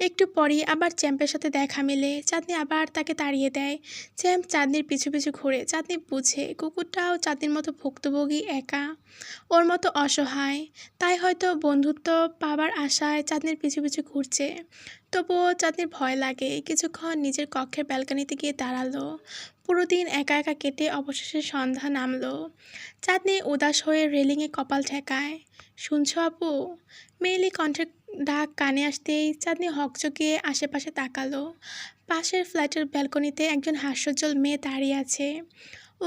একটু পরই আবার চ্যাম্পের সাথে দেখা মেলে। চাঁদনি আবার তাকে তাড়িয়ে দেয়। চ্যাম্প চাঁদনির পিছু পিছু ঘুরে। চাঁদনি বুঝে কুকুরটাও চাঁদনির মতো ভুক্তভোগী, একা, ওর মতো অসহায়। তাই হয়তো বন্ধুত্ব পাবার আশায় চাঁদনির পিছু পিছু ঘুরছে। তবুও চাঁদনির ভয় লাগে। কিছুক্ষণ নিজের কক্ষের ব্যালকনিতে গিয়ে দাঁড়ালো। পুরো দিন একা একা কেটে অবশেষে সন্ধ্যা নামলো। চাঁদনি উদাস হয়ে রেলিংয়ে কপাল ঠেকায়। শুনছ আপু? মেয়েলি কণ্ঠের ডাক কানে আসতেই চাঁদনি হকচকিয়ে আশেপাশে তাকালো। পাশের ফ্ল্যাটের ব্যালকনিতে একজন হাস্যোজ্জ্বল মেয়ে দাঁড়িয়ে আছে,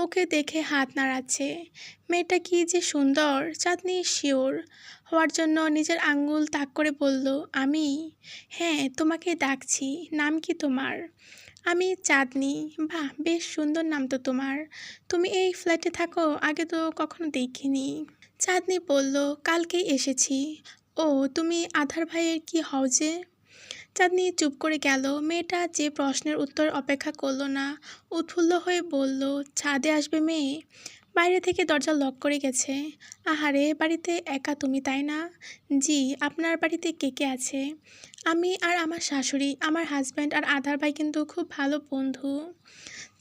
ওকে দেখে হাত নাড়াচ্ছে। মেয়েটা কি যে সুন্দর! চাঁদনি শিওর হওয়ার জন্য নিজের আঙ্গুল তাক করে বলল, আমি? হ্যাঁ, তোমাকে ডাকছি। নাম কি তোমার? আমি চাঁদনি। বাহ, বেশ সুন্দর নাম তো তোমার। তুমি এই ফ্ল্যাটে থাকো? আগে তো কখনো দেখিনি। চাঁদনি বলল, কালকেই এসেছি। ও, তুমি আধার ভাইয়ের কি হও যে? চাঁদনি চুপ করে গেল। মেয়েটা যে প্রশ্নের উত্তর অপেক্ষা করল না, উৎফুল্ল হয়ে বলল, ছাদে আসবে মেয়ে? বাইরে থেকে দরজা লক করে গেছে। আহারে, বাড়িতে একা তুমি, তাই না? জি। আপনার বাড়িতে কে কে আছে? আমি আর আমার শাশুড়ি, আমার হাজব্যান্ড আর আধার ভাই কিন্তু খুব ভালো বন্ধু।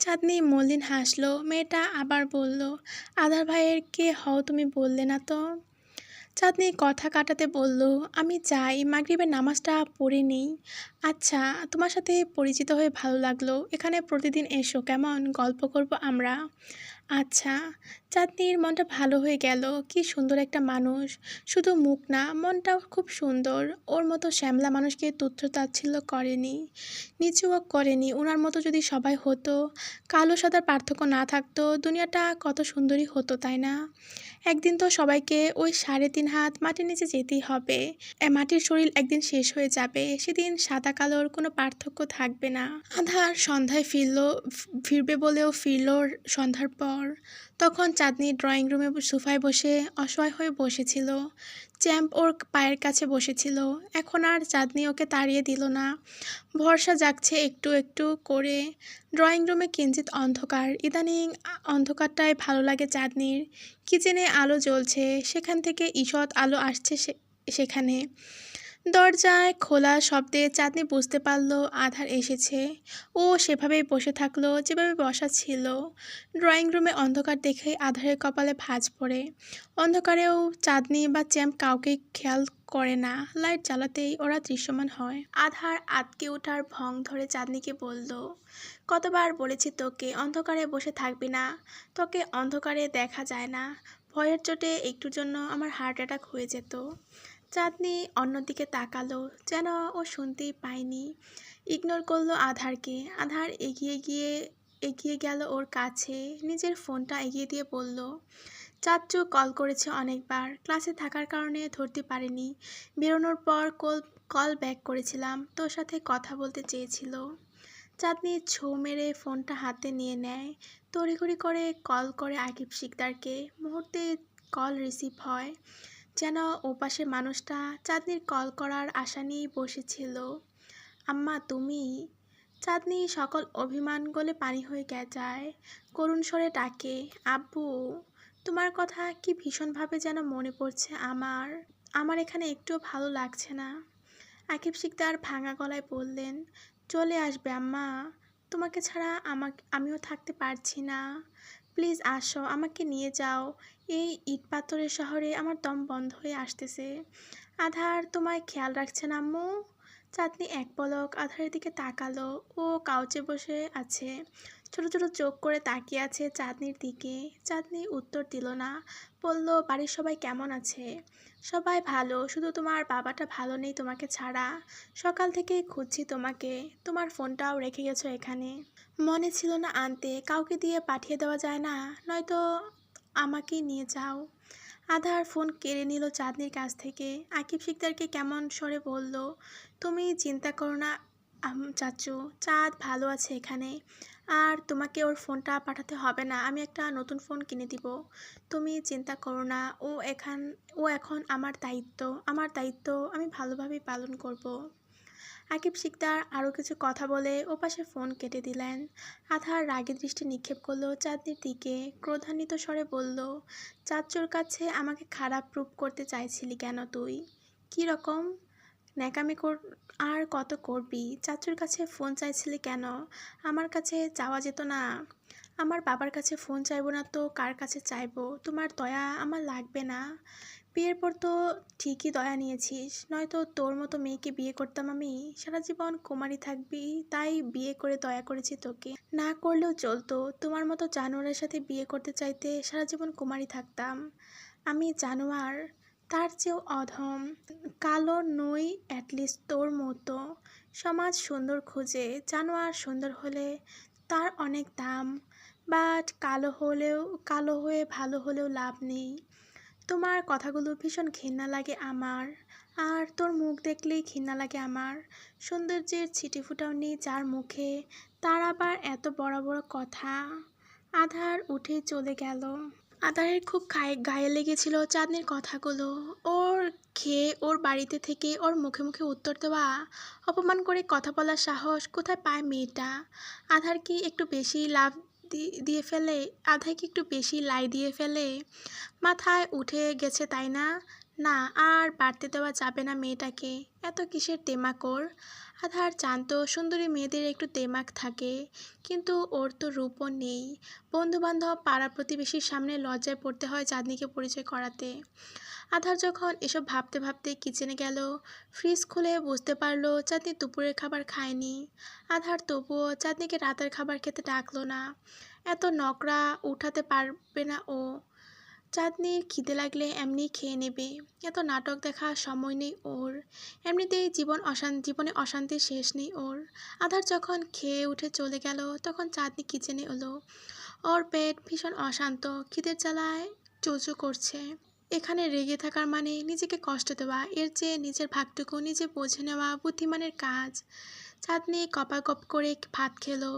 চাঁদনি মলিন হাসলো। মেয়েটা আবার বলল, আধার ভাইয়ের কে হও তুমি বললে না তো? চাঁদনি কথা কাটাতে বলল, আমি চাই মাগরিবের নামাজটা পড়ে নেই। আচ্ছা, তোমার সাথে পরিচিত হয়ে ভালো লাগলো। এখানে প্রতিদিন এসো কেমন, গল্প করব আমরা। আচ্ছা। চাঁদনির মনটা ভালো হয়ে গেল। কি সুন্দর একটা মানুষ, শুধু মুখ না, মনটাও খুব সুন্দর। ওর মতো শ্যামলা মানুষকে তুচ্ছ তাচ্ছিল্য করেনি, নিচুও করেনি। ওনার মতো যদি সবাই হতো, কালো সাদার পার্থক্য না থাকতো, দুনিয়াটা কত সুন্দরই হতো, তাই না? একদিন তো সবাইকে ওই 3.5 হাত মাটির নিচে যেতেই হবে। মাটির শরীর একদিন শেষ হয়ে যাবে, সেদিন সাদা কালোর কোনো পার্থক্য থাকবে না। আধার সন্ধ্যায় ফিরবে বলেও ফিরল সন্ধ্যার পর। তখন চাঁদনি ড্রয়িং রুমে সোফায় বসে অসহায় হয়ে বসেছিল। চ্যাম্প ওর পায়ের কাছে বসেছিল। এখন আর চাঁদনি ওকে তাড়িয়ে দিল না। ভরসা জাগছে একটু একটু করে। ড্রয়িং রুমে কিঞ্চিত অন্ধকার। ইদানিং অন্ধকারটাই ভালো লাগে চাঁদনির। কিচেনে আলো জ্বলছে, সেখান থেকে ঈষৎ আলো আসছে সেখানে। দরজায় খোলা শব্দে চাঁদনি বুঝতে পারল আধার এসেছে। ও সেভাবেই বসে থাকলো যেভাবে বসা ছিল। ড্রয়িং রুমে অন্ধকার দেখে আধারের কপালে ভাঁজ পড়ে। অন্ধকারেও চাঁদনি বা চ্যাম্প কাউকে খেয়াল করে না। লাইট জ্বালাতেই ওরা দৃশ্যমান হয়। আধার আটকে ওঠার ভং ধরে চাঁদনিকে বলল, কতবার বলেছি তোকে অন্ধকারে বসে থাকবি না। তোকে অন্ধকারে দেখা যায় না। ভয়ের চোটে একটুর জন্য আমার হার্ট অ্যাটাক হয়ে যেত। চাঁদনি অন্যদিকে তাকালো, যেন ও শুনতেই পায়নি। ইগনোর করলো আধারকে। আধার এগিয়ে গেল ওর কাছে, নিজের ফোনটা এগিয়ে দিয়ে বলল, চাচ্চু কল করেছে অনেকবার, ক্লাসে থাকার কারণে ধরতে পারিনি। বেরোনোর পর কল ব্যাক করেছিলাম, তোর সাথে কথা বলতে চেয়েছিল। চাঁদনি ছো মেরে ফোনটা হাতে নিয়ে নেয়। তড়িঘড়ি করে কল করে আকিব শিকদারকে। মুহূর্তে কল রিসিভ হয়। যেন ওপাশের মানুষটা চাঁদনির কল করার আশা নিয়েই বসেছিল। আম্মা তুমি? চাঁদনি সকল অভিমান গলে পানি হয়ে যায়। করুণ স্বরে ডাকে, আব্বু। তোমার কথা কি ভীষণভাবে যেন মনে পড়ছে আমার এখানে একটুও ভালো লাগছে না। আকিব শিকদার ভাঙা গলায় বললেন, চলে আসবে আম্মা, তোমাকে ছাড়া আমিও থাকতে পারছি না। প্লিজ আসো, আমাকে নিয়ে যাও। এই ইট পাথরের শহরে আমার দম বন্ধ হয়ে আসতেছে। আধার তোমায় খেয়াল রাখছে না আম্মু? চাঁদনি এক পলক আধারের দিকে তাকালো। ও কাউচে বসে আছে, ছোট ছোট চোখ করে তাকিয়ে আছে চাঁদনির দিকে। চাঁদনি উত্তর দিল না, বলল, বাড়ির সবাই কেমন আছে? সবাই ভালো, শুধু তোমার বাবাটা ভালো নেই তোমাকে ছাড়া। সকাল থেকেই খুঁজছি তোমাকে, তোমার ফোনটাও রেখে গেছো এখানে। মনে ছিল না আনতে, কাউকে দিয়ে পাঠিয়ে দেওয়া যায় না? নয়তো আমাকেই নিয়ে যাও। আধার ফোন কেড়ে নিল চাঁদনির কাছ থেকে। আকিব শিকদারকে কেমন স্বরে বলল, তুমি চিন্তা করো না চাচু, চাঁদ ভালো আছে এখানে। আর তোমাকে ওর ফোনটা পাঠাতে হবে না, আমি একটা নতুন ফোন কিনে দিব। তুমি চিন্তা করো না, ও এখন আমার দায়িত্ব আমি ভালোভাবেই পালন করব। আকিব শিকদার আরও কিছু কথা বলে ওপাশে ফোন কেটে দিলেন। আধার রাগী দৃষ্টি নিক্ষেপ করলো চাঁদনির দিকে। ক্রোধান্বিত স্বরে বলল, চাচ্চুর কাছে আমাকে খারাপ প্রুভ করতে চাইছিলি কেন তুই? কী রকম ন্যাকামি আর কত করবি? চাচ্চুর কাছে ফোন চাইছিলি কেন? আমার কাছে চাওয়া যেত না? আমার বাবার কাছে ফোন চাইবো না তো কার কাছে চাইবো? তোমার দয়া আমার লাগবে না? বিয়ের পর তো ঠিকই দয়া নিয়েছিস, নয়তো তোর মতো মেয়েকে বিয়ে করতাম আমি? সারা জীবন কুমারী থাকবি, তাই বিয়ে করে দয়া করেছি তোকে। না করলেও চলতো, তোমার মতো জানোয়ারের সাথে বিয়ে করতে চাইতে সারা জীবন কুমারী থাকতাম। আমি জানোয়ার? তার চেয়েও অধম। কালো নই অ্যাটলিস্ট তোর মতো। সমাজ সুন্দর খোঁজে, জানোয়ার সুন্দর হলে তার অনেক দাম। বাট কালো হয়ে ভালো হলেও লাভ নেই। তোমার কথাগুলো ভীষণ ঘৃণা লাগে আমার। আর তোর মুখ দেখলেই ঘৃণা লাগে আমার। সৌন্দর্যের ছিটেফোঁটাও নেই যার মুখে, তার আবার এত বড় বড় কথা। আধার উঠে চলে গেল। আধারের খুব গায়ে লেগেছিল চাঁদনির কথাগুলো। ওর বাড়িতে থেকে ওর মুখে মুখে উত্তর দেওয়া, অপমান করে কথা বলার সাহস কোথায় পায় মেয়েটা? আধার কি একটু বেশি লাভ দিয়ে ফেলে, আধায় কি একটু বেশি লাই দিয়ে ফেলে? মাথায় উঠে গেছে তাই না? না, আর বাড়তে দেওয়া যাবে না মেয়েটাকে। এত কিসের তেমাক ওর? আধার জানতো সুন্দরী মেয়েদের একটু তেমাক থাকে, কিন্তু ওর তো রূপও নেই। বন্ধুবান্ধব পাড়া প্রতিবেশীর সামনে লজ্জায় পড়তে হয় চাঁদনিকে পরিচয় করাতে। আধার যখন এসব ভাবতে ভাবতে কিচেনে গেল, ফ্রিজ খুলে বুঝতে পারলো চাঁদনি দুপুরের খাবার খায়নি। আধার তবুও চাঁদনিকে রাতের খাবার খেতে ডাকলো না। এত নকরা উঠাতে পারবে না ও। চাঁদনির খিদে লাগলে এমনি খেয়ে নেবে, এত নাটক দেখার সময় নেই ওর। এমনিতেই জীবনে অশান্তির শেষ নেই ওর। আধার যখন খেয়ে উঠে চলে গেল তখন চাঁদনি কিচেনে এলো। ওর পেট ভীষণ অশান্ত, খিদের জ্বালায় চোচো করছে। এখানে রেগে থাকার মানে নিজেকে কষ্ট দেওয়া, এর চেয়ে নিজের ভাগটুকু নিজে বুঝে নেওয়া বুদ্ধিমানের কাজ। চাঁদনি কপাগপ করে ভাত খেলো,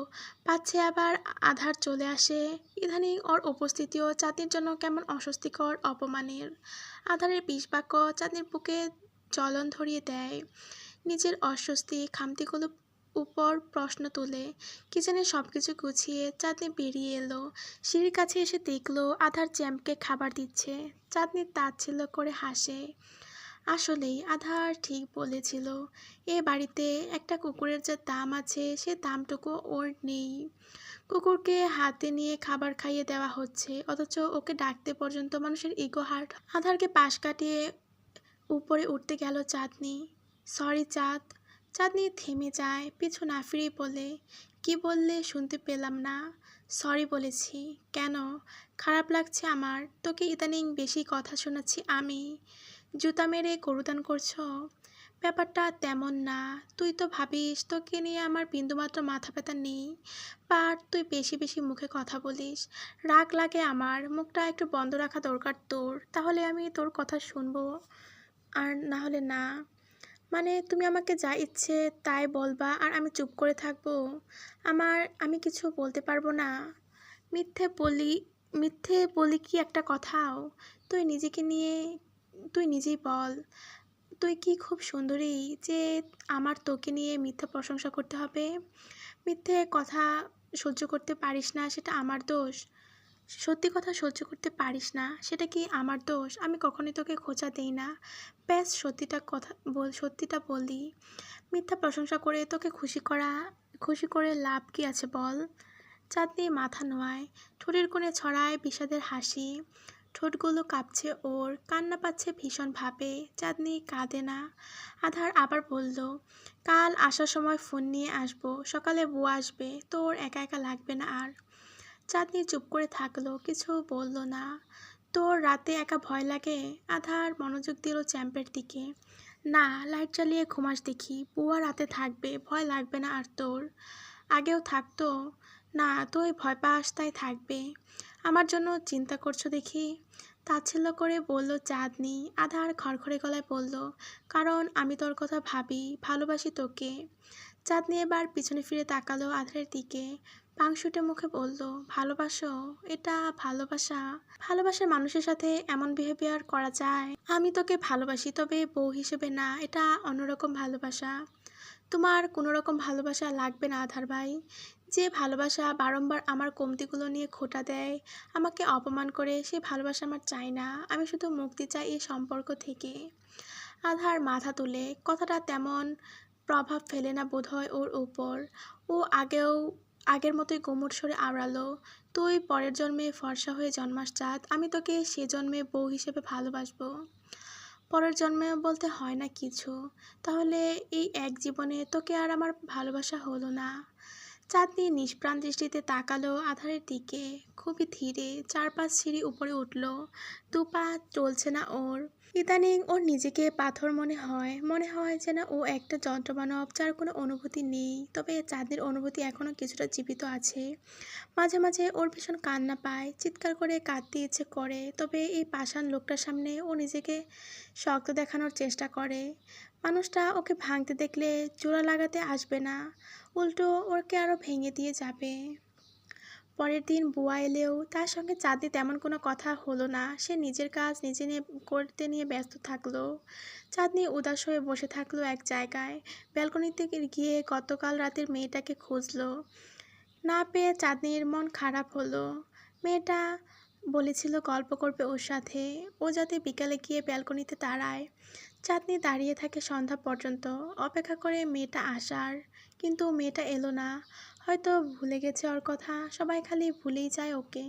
পাচ্ছে আবার আধার চলে আসে। ইদানিং ওর উপস্থিতিও চাঁদনির জন্য কেমন অস্বস্তিকর, অপমানের। আধারের বিষবাক্য চাঁদনির বুকে জ্বলন ধরিয়ে দেয়। নিজের অস্বস্তি খামতিগুলো উপর প্রশ্ন তুলে কিচেনে সবকিছু গুছিয়ে চাঁদনি বেরিয়ে এলো। সিঁড়ির কাছে এসে দেখলো আধার চ্যাম্পকে খাবার দিচ্ছে। চাঁদনি তাচ্ছিল্য করে হাসে। আসলেই আধার ঠিক বলেছিল, এ বাড়িতে একটা কুকুরের যে দাম আছে সে দামটুকু ওর নেই। কুকুরকে হাতে নিয়ে খাবার খাইয়ে দেওয়া হচ্ছে, অথচ ওকে ডাকতে পর্যন্ত মানুষের ইগো হার্ট। আধারকে পাশ কাটিয়ে উপরে উঠতে গেল চাঁদনি। সরি চাঁদ। চাঁদনি থেমে যায়, পিছু না ফিরে বলে, কি বললে শুনতে পেলাম না। সরি বলেছি। কেন? খারাপ লাগছে আমার? তোকে ইদানিং বেশি কথা শোনাচ্ছি আমি? জুতা মেরে গরুদান করছো? ব্যাপারটা তেমন না। তুই তো ভাবিস তোকে নিয়ে আমার বিন্দুমাত্র মাথা ব্যথা নেই, বাট তুই বেশি বেশি মুখে কথা বলিস। রাগ লাগে আমার, মুখটা একটু বন্ধ রাখা দরকার তোর, তাহলে আমি তোর কথা শুনবো, আর না হলে না। মানে তুমি আমাকে যা ইচ্ছে তাই বলবা আর আমি চুপ করে থাকবো? আমি কিছু বলতে পারবো না? মিথ্যে বলি? মিথ্যে বলি কি একটা কথাও? তুই নিজেকে নিয়ে তুই নিজেই বল, তুই কি খুব সুন্দরী যে আমার তোকে নিয়ে মিথ্যা প্রশংসা করতে হবে? মিথ্যে কথা সহ্য করতে পারিস না সেটা আমার দোষ? সত্যি কথা সহ্য করতে পারিস না সেটা কি আমার দোষ? আমি কখনোই তোকে খোঁচা দেই না, ব্যাস সত্যিটা বলি। মিথ্যা প্রশংসা করে তোকে খুশি করে লাভ কি আছে বল? চাঁদনি মাথা নোয়ায়, ঠোঁটের কোণে ছড়ায় বিষাদের হাসি। ঠোঁটগুলো কাঁপছে ওর, কান্না পাচ্ছে ভীষণভাবে। চাঁদনি কাঁদে না। আধার আবার বলল, কাল আসার সময় ফোন নিয়ে আসবো, সকালে বউ আসবে, তোর একা একা লাগবে না আর। চাঁদনি চুপ করে থাকলো, কিছু বলল না। তোর রাতে একা ভয় লাগে? আধার মনোযোগ দিল চ্যাম্পের দিকে। না, লাইট জ্বালিয়ে ঘুমাস দেখি, বুয়া রাতে থাকবে, ভয় লাগবে না আর তোর? আগেও থাকতো। না, তুই ভয় পাস তাই থাকবে। আমার জন্য চিন্তা করছো দেখি, তাচ্ছিল্য করে বলল চাঁদনি। আধার খড়খড়ে গলায় বলল, কারণ আমি তোর কথা ভাবি, ভালোবাসি তোকে। চাঁদনি এবার পিছনে ফিরে তাকালো আধারের দিকে, পাংশুটে মুখে বলল, ভালোবাসো? এটা ভালোবাসা? ভালোবাসার মানুষের সাথে এমন বিহেভিয়ার করা যায়? আমি তোকে ভালোবাসি, তবে বউ হিসেবে না, এটা অন্যরকম ভালোবাসা। তোমার কোনো রকম ভালোবাসা লাগবে না আধার ভাই। যে ভালোবাসা বারংবার আমার কমতিগুলো নিয়ে খোঁটা দেয়, আমাকে অপমান করে, সেই ভালোবাসা আমার চাই না। আমি শুধু মুক্তি চাই এই সম্পর্ক থেকে। আধার মাথা তুলে, কথাটা তেমন প্রভাব ফেলে না বোধহয় ওর উপর। ও আগের মতোই গুমুট স্বরে আওড়ালো, তুই পরের জন্মে ফর্সা হয়ে জন্মাস চাঁদ, আমি তোকে সে জন্মে বউ হিসেবে ভালোবাসবো। পরের জন্মে বলতে হয় না কিছু, তাহলে এই এক জীবনে তোকে আর আমার ভালোবাসা হলো না? চাঁদনি নিষ্প্রাণ দৃষ্টিতে তাকালো আধারের দিকে, খুবই ধীরে 4-5 সিঁড়ি উপরে উঠল। দুপা চলছে না ওর। ইদানিং ওর নিজেকে পাথর মনে হয় যেন ও একটা যন্ত্রমানব, যার কোনো অনুভূতি নেই। তবে চাঁদনির অনুভূতি এখনও কিছুটা জীবিত আছে। মাঝে মাঝে ওর ভীষণ কান্না পায়, চিৎকার করে কাঁদতে ইচ্ছে করে, তবে এই পাষাণ লোকটার সামনে ও নিজেকে শক্ত দেখানোর চেষ্টা করে। মানুষটা ওকে ভাঙতে দেখলে জোড়া লাগাতে আসবে না, উল্টো ওকে আরও ভেঙে দিয়ে যাবে। পরের দিন বুয়া এলেও তার সঙ্গে চাঁদনি তেমন কোনো কথা হলো না। সে নিজের কাজ নিজে করতে নিয়ে ব্যস্ত থাকলো। চাঁদনি উদাস হয়ে বসে থাকলো এক জায়গায়। ব্যালকনিতে গিয়ে গতকাল রাতের মেয়েটাকে খুঁজলো, না পেয়ে চাঁদনির মন খারাপ হলো। মেয়েটা বলেছিল গল্প করবে ওর সাথে, ও যাতে বিকালে গিয়ে ব্যালকনিতে দাঁড়ায়। চাঁদনি দাঁড়িয়ে থাকে সন্ধ্যা পর্যন্ত, অপেক্ষা করে মেয়েটা আসার। কিন্তু মেয়েটা এলো না, হয়তো ভুলে গেছে ওর কথা, সবাই খালি ভুলেই যায় ওকে।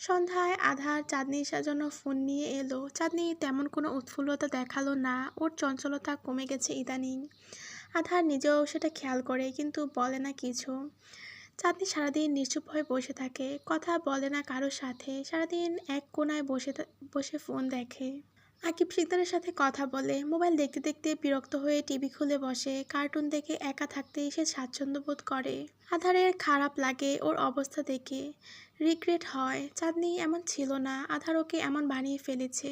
সন্ধ্যায় আধার চাঁদনির জন্য ফোন নিয়ে এলো। চাঁদনি তেমন কোনো উৎফুল্লতা দেখালো না, ওর চঞ্চলতা কমে গেছে ইদানিং। আধার নিজেও সেটা খেয়াল করে, কিন্তু বলে না কিছু। চাঁদনি সারাদিন নিশ্চুপ হয়ে বসে থাকে, কথা বলে না কারোর সাথে, সারাদিন এক কোণায় বসে ফোন দেখে। আকিব শিকদারের সাথে কথা বলে, মোবাইল দেখতে দেখতে বিরক্ত হয়ে টিভি খুলে বসে, কার্টুন দেখে একা থাকতেই সে স্বাচ্ছন্দ্য বোধ করে। আধারের খারাপ লাগে ওর অবস্থা দেখে, রিগ্রেট হয় চাঁদনি এমন ছিল না, আধার ওকে এমন বানিয়ে ফেলেছে।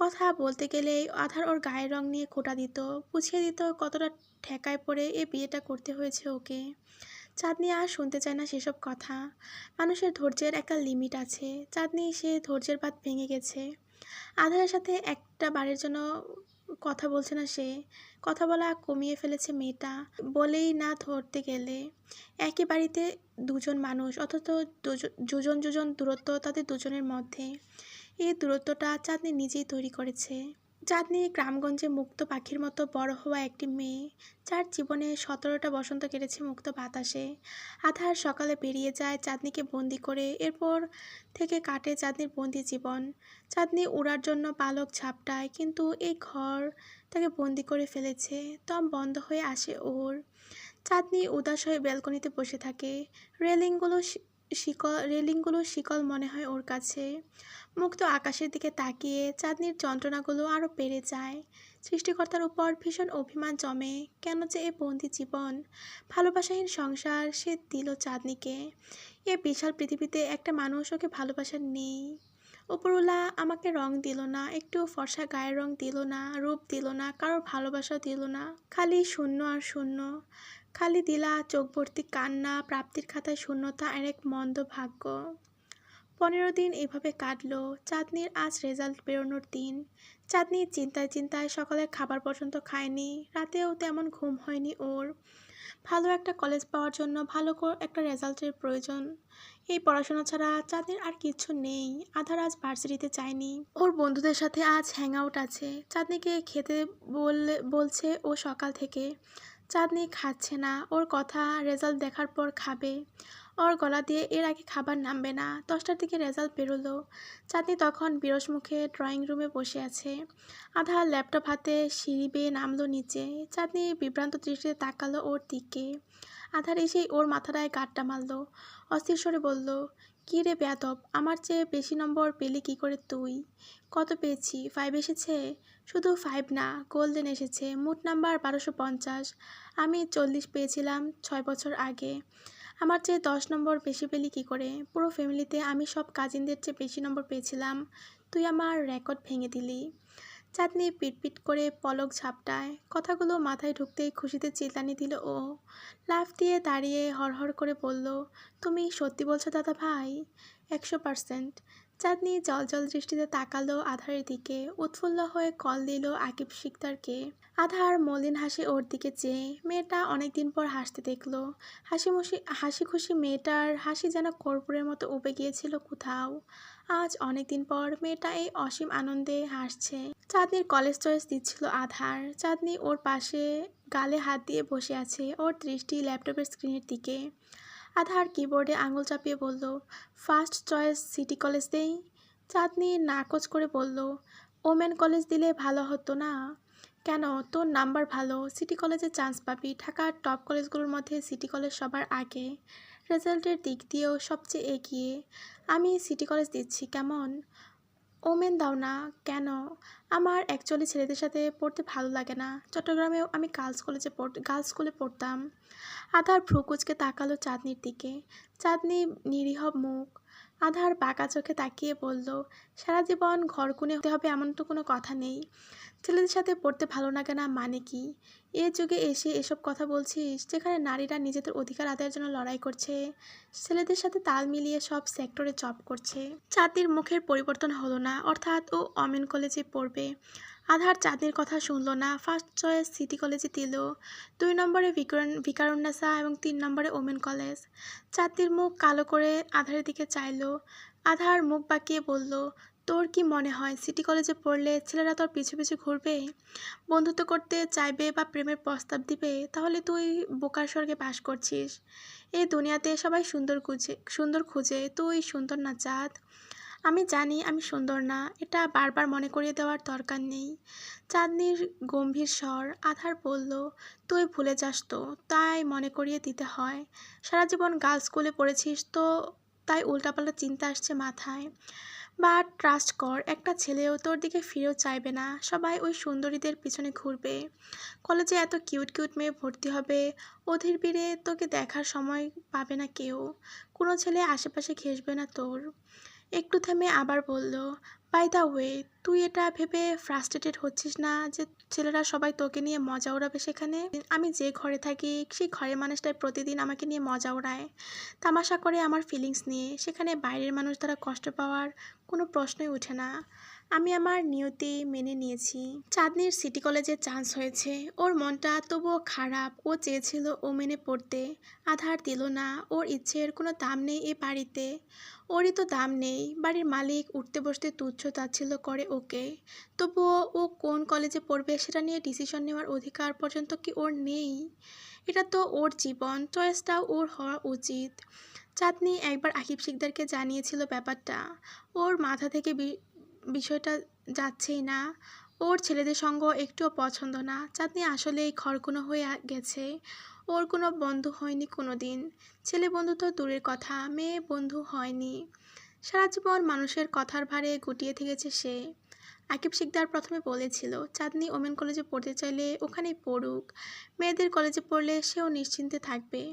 কথা বলতে গেলেই আধার ওর গায়ের রং নিয়ে খোঁটা দিত, বুঝিয়ে দিত কতটা ঠেকায় পড়ে এ বিয়েটা করতে হয়েছে ওকে। চাঁদনি আর শুনতে চায় না সেসব কথা। মানুষের ধৈর্যের একটা লিমিট আছে, চাঁদনি সে ধৈর্যের বাঁধ ভেঙে গেছে। আধারের সাথে একটা বারের জন্য কথা বলছে না সে, কথা বলা কমিয়ে ফেলেছে মেয়েটা। বলেই না ধরতে গেলে একই বাড়িতে দুজন মানুষ, অথচ যোজন যোজন দূরত্ব তাদের দুজনের মধ্যে। এই দূরত্বটা চাঁদনি নিজেই তৈরি করেছে। চাঁদনি গ্রামগঞ্জে মুক্ত পাখির মতো বড় হওয়া একটি মেয়ে, যার জীবনে 17টা বসন্ত কেটেছে মুক্ত বাতাসে। আধার সকালে বেরিয়ে যায় চাঁদনিকে বন্দি করে, এরপর থেকে কাটে চাঁদনির বন্দি জীবন। চাঁদনি উড়ার জন্য পালক ঝাপটায়, কিন্তু এই ঘর তাকে বন্দি করে ফেলেছে। দম বন্ধ হয়ে আসে ওর। চাঁদনি উদাস হয়ে ব্যালকনিতে বসে থাকে, রেলিংগুলো শিকল মনে হয় ওর কাছে। মুক্ত আকাশের দিকে তাকিয়ে চাঁদনির যন্ত্রণাগুলো আরও বেড়ে যায়। সৃষ্টিকর্তার উপর ভীষণ অভিমান জমে, কেন যে এ বন্দি জীবন, ভালোবাসাহীন সংসার সে দিল চাঁদনিকে। এ বিশাল পৃথিবীতে একটা মানুষ ওকে ভালোবাসার নেই। উপরওয়ালা আমাকে রং দিল না, একটু ফর্সা গায়ের রং দিল না, রূপ দিল না, কারোর ভালোবাসা দিল না, খালি শূন্য আর শূন্য। খালি দিলা চোখ ভর্তি কান্না, প্রাপ্তির খাতায় শূন্যতা আর এক মন্দ ভাগ্য। 15 দিন এভাবে কাটলো। চাঁদনির আজ রেজাল্ট বেরোনোর দিন। চাঁদনি চিন্তায় চিন্তায় সকালের খাবার পর্যন্ত খায়নি, রাতেও তেমন ঘুম হয়নি ওর। ভালো একটা কলেজ পাওয়ার জন্য ভালো একটা রেজাল্টের প্রয়োজন। এই পড়াশোনা ছাড়া চাঁদনির আর কিছু নেই। আধার আজ ভার্সিটিতে যায়নি, ওর বন্ধুদের সাথে আজ হ্যাং আউট আছে। চাঁদনিকে খেতে বলছে ও সকাল থেকে। চাঁদনি খাচ্ছে না, ওর কথা রেজাল্ট দেখার পর খাবে। ওর গলা দিয়ে এর আগে খাবার নামবে না। 10টার দিকে রেজাল্ট বেরোলো। চাঁদনি তখন বিরস মুখে ড্রয়িং রুমে বসে আছে। আধা ল্যাপটপ হাতে সিঁড়ি বেয়ে নামলো নিচে। চাঁদনি বিভ্রান্ত দৃষ্টিতে তাকালো ওর দিকে। আধার এসেই ওর মাথাটায় গাঁটটা মারল, অস্থির স্বরে বলল, কী রে বেয়াদব, আমার চেয়ে বেশি নম্বর পেলি কী করে তুই? কত পেয়েছি? 5 এসেছে? শুধু 5 না, গোল্ডেন এসেছে। মোট নাম্বার 1250। আমি 40 পেয়েছিলাম 6 বছর আগে। আমার চেয়ে 10 নম্বর বেশি পেলি কী করে? পুরো ফ্যামিলিতে আমি সব কাজিনদের চেয়ে বেশি নম্বর পেয়েছিলাম, তুই আমার রেকর্ড ভেঙে দিলি। চাঁদনি পিটপিট করে পলক ঝাপটায়। কথাগুলো মাথায় ঢুকতেই খুশিতে চিল্লানি দিল ও। লাফ দিয়ে দাঁড়িয়ে হড়হড় করে বলল, তুমি সত্যি বলছো দাদা ভাই? 100%। চাঁদনি জলজল দৃষ্টিতে তাকালো আধারের দিকে, উৎফুল্ল হয়ে কল দিল আকিব শিকদারকে। আধার মলিন হাসি ওর দিকে চেয়ে, মেয়েটা অনেকদিন পর হাসতে দেখলো। হাসি খুশি মেয়েটার হাসি যেন কর্পূরের মতো উবে গিয়েছিল কোথাও। আজ অনেকদিন পর মেয়েটা এই অসীম আনন্দে হাসছে। চাঁদনির কলেজ চয়েস দিচ্ছিল আধার। চাঁদনি ওর পাশে গালে হাত দিয়ে বসে আছে, ওর দৃষ্টি ল্যাপটপের স্ক্রিনের দিকে। আধার কিবোর্ডে আঙুল চাপিয়ে বলল, ফার্স্ট চয়েস সিটি কলেজ দেই? চাঁদনি নাকচ করে বলল, ওমেন কলেজ দিলে ভালো হতো না? কেন, তোর নাম্বার ভালো, সিটি কলেজে চান্স পাবি। ঢাকার টপ কলেজগুলোর মধ্যে সিটি কলেজ সবার আগে, রেজাল্টের দিক দিয়েও সবচেয়ে এগিয়ে। আমি সিটি কলেজ দিচ্ছি, কেমন? ওমেন দাও না কেন? আমার অ্যাকচুয়ালি ছেলেদের সাথে পড়তে ভালো লাগে না। চট্টগ্রামেও আমি গার্লস স্কুলে পড়তাম। আধার ভ্রু কুঁচকে তাকালো চাঁদনির দিকে। চাঁদনি নিরীহ মুখ। আধার বাঁকা চোখে তাকিয়ে বলল, সারা জীবন ঘর কোণে হতে হবে এমন তো কোনো কথা নেই। ছেলেদের সাথে পড়তে ভালো লাগে না মানে কি? এ যুগে এসে এসব কথা বলছিস, যেখানে নারীরা নিজেদের অধিকার আদায়ের জন্য লড়াই করছে, ছেলেদের সাথে তাল মিলিয়ে সব সেক্টরে জব করছে। চাঁদনির মুখের পরিবর্তন হলো না, অর্থাৎ ও ওমেন কলেজে পড়বে। আধার চাঁদনির কথা শুনল না। ফার্স্ট চয়েস সিটি কলেজে দিল, 2 নম্বরে ভিকারুন্নেসা এবং 3 নম্বরে ওমেন কলেজ। চাঁদনির মুখ কালো করে আধারের দিকে চাইল। আধার মুখ বাঁকিয়ে বলল, তোর কি মনে হয় সিটি কলেজে পড়লে ছেলেরা তোর পিছু পিছু ঘুরবে, বন্ধুত্ব করতে চাইবে বা প্রেমের প্রস্তাব দিবে? তাহলে তুই বোকার স্বর্গে বাস করছিস। এই দুনিয়াতে সবাই সুন্দর খুঁজে, তুই সুন্দর না চাঁদ। আমি জানি আমি সুন্দর না, এটা বারবার মনে করিয়ে দেওয়ার দরকার নেই। চাঁদনির গম্ভীর স্বর। আধার বলল, তুই ভুলে যাস তো, তাই মনে করিয়ে দিতে হয়। সারা জীবন গার্লস স্কুলে পড়েছিস তো, তাই উল্টাপাল্টা চিন্তা আসছে মাথায়। বা ট্রাস্ট কর, একটা ছেলেও তোর দিকে ফিরেও চাইবে না, সবাই ওই সুন্দরীদের পিছনে ঘুরবে। কলেজে এত কিউট কিউট মেয়ে ভর্তি হবে, অধীর ভিড়ে তোকে দেখার সময় পাবে না কেউ, কোনো ছেলে আশেপাশে ঘেঁষবে না তোর। একটু থেমে আবার বলল, বাই দ্য ওয়ে, তুই এটা ভেবে ফ্রাস্ট্রেটেড হচ্ছিস না যে ছেলেরা সবাই তোকে নিয়ে মজা ওড়াবে সেখানে? আমি যে ঘরে থাকি সেই ঘরের মানুষটাই প্রতিদিন আমাকে নিয়ে মজা ওড়ায়, তামাশা করে আমার ফিলিংস নিয়ে। সেখানে বাইরের মানুষ দ্বারা কষ্ট পাওয়ার কোনো প্রশ্নই ওঠে না। আমি আমার নিয়তি মেনে নিয়েছি। চাঁদনির সিটি কলেজে চান্স হয়েছে, ওর মনটা তবুও খারাপ। ও চেয়েছিল ও মেনে পড়তে, আধার দিল না। ওর ইচ্ছের কোনো দাম নেই এ বাড়িতে, ওরই তো দাম নেই। বাড়ির মালিক উঠতে বসতে তুচ্ছ তাচ্ছিল্য করে ওকে, তবুও ও কোন কলেজে পড়বে সেটা নিয়ে ডিসিশন নেওয়ার অধিকার পর্যন্ত কি ওর নেই? এটা তো ওর জীবন, চয়েসটাও ওর হওয়া উচিত। চাঁদনি একবার আকিব শিকদারকে জানিয়েছিল ব্যাপারটা, ওর মাথা থেকে বিষয়টা যাচ্ছেই না। ওর ছেলেদের সঙ্গ একটুও পছন্দ না। চাঁদনি আসলেই খড়কুনো হয়ে গেছে, ওর কোনো বন্ধু হয়নি কোনো দিন। ছেলে বন্ধু তো দূরের কথা, মেয়ে বন্ধু হয়নি। সারা জীবন মানুষের কথার ভারে গুটিয়ে থেকেছে সে। আকিব শিকদার প্রথমে বলেছিল চাঁদনি ওমেন কলেজে পড়তে চাইলে ওখানেই পড়ুক, মেয়েদের কলেজে পড়লে সেও নিশ্চিন্তে থাকবে।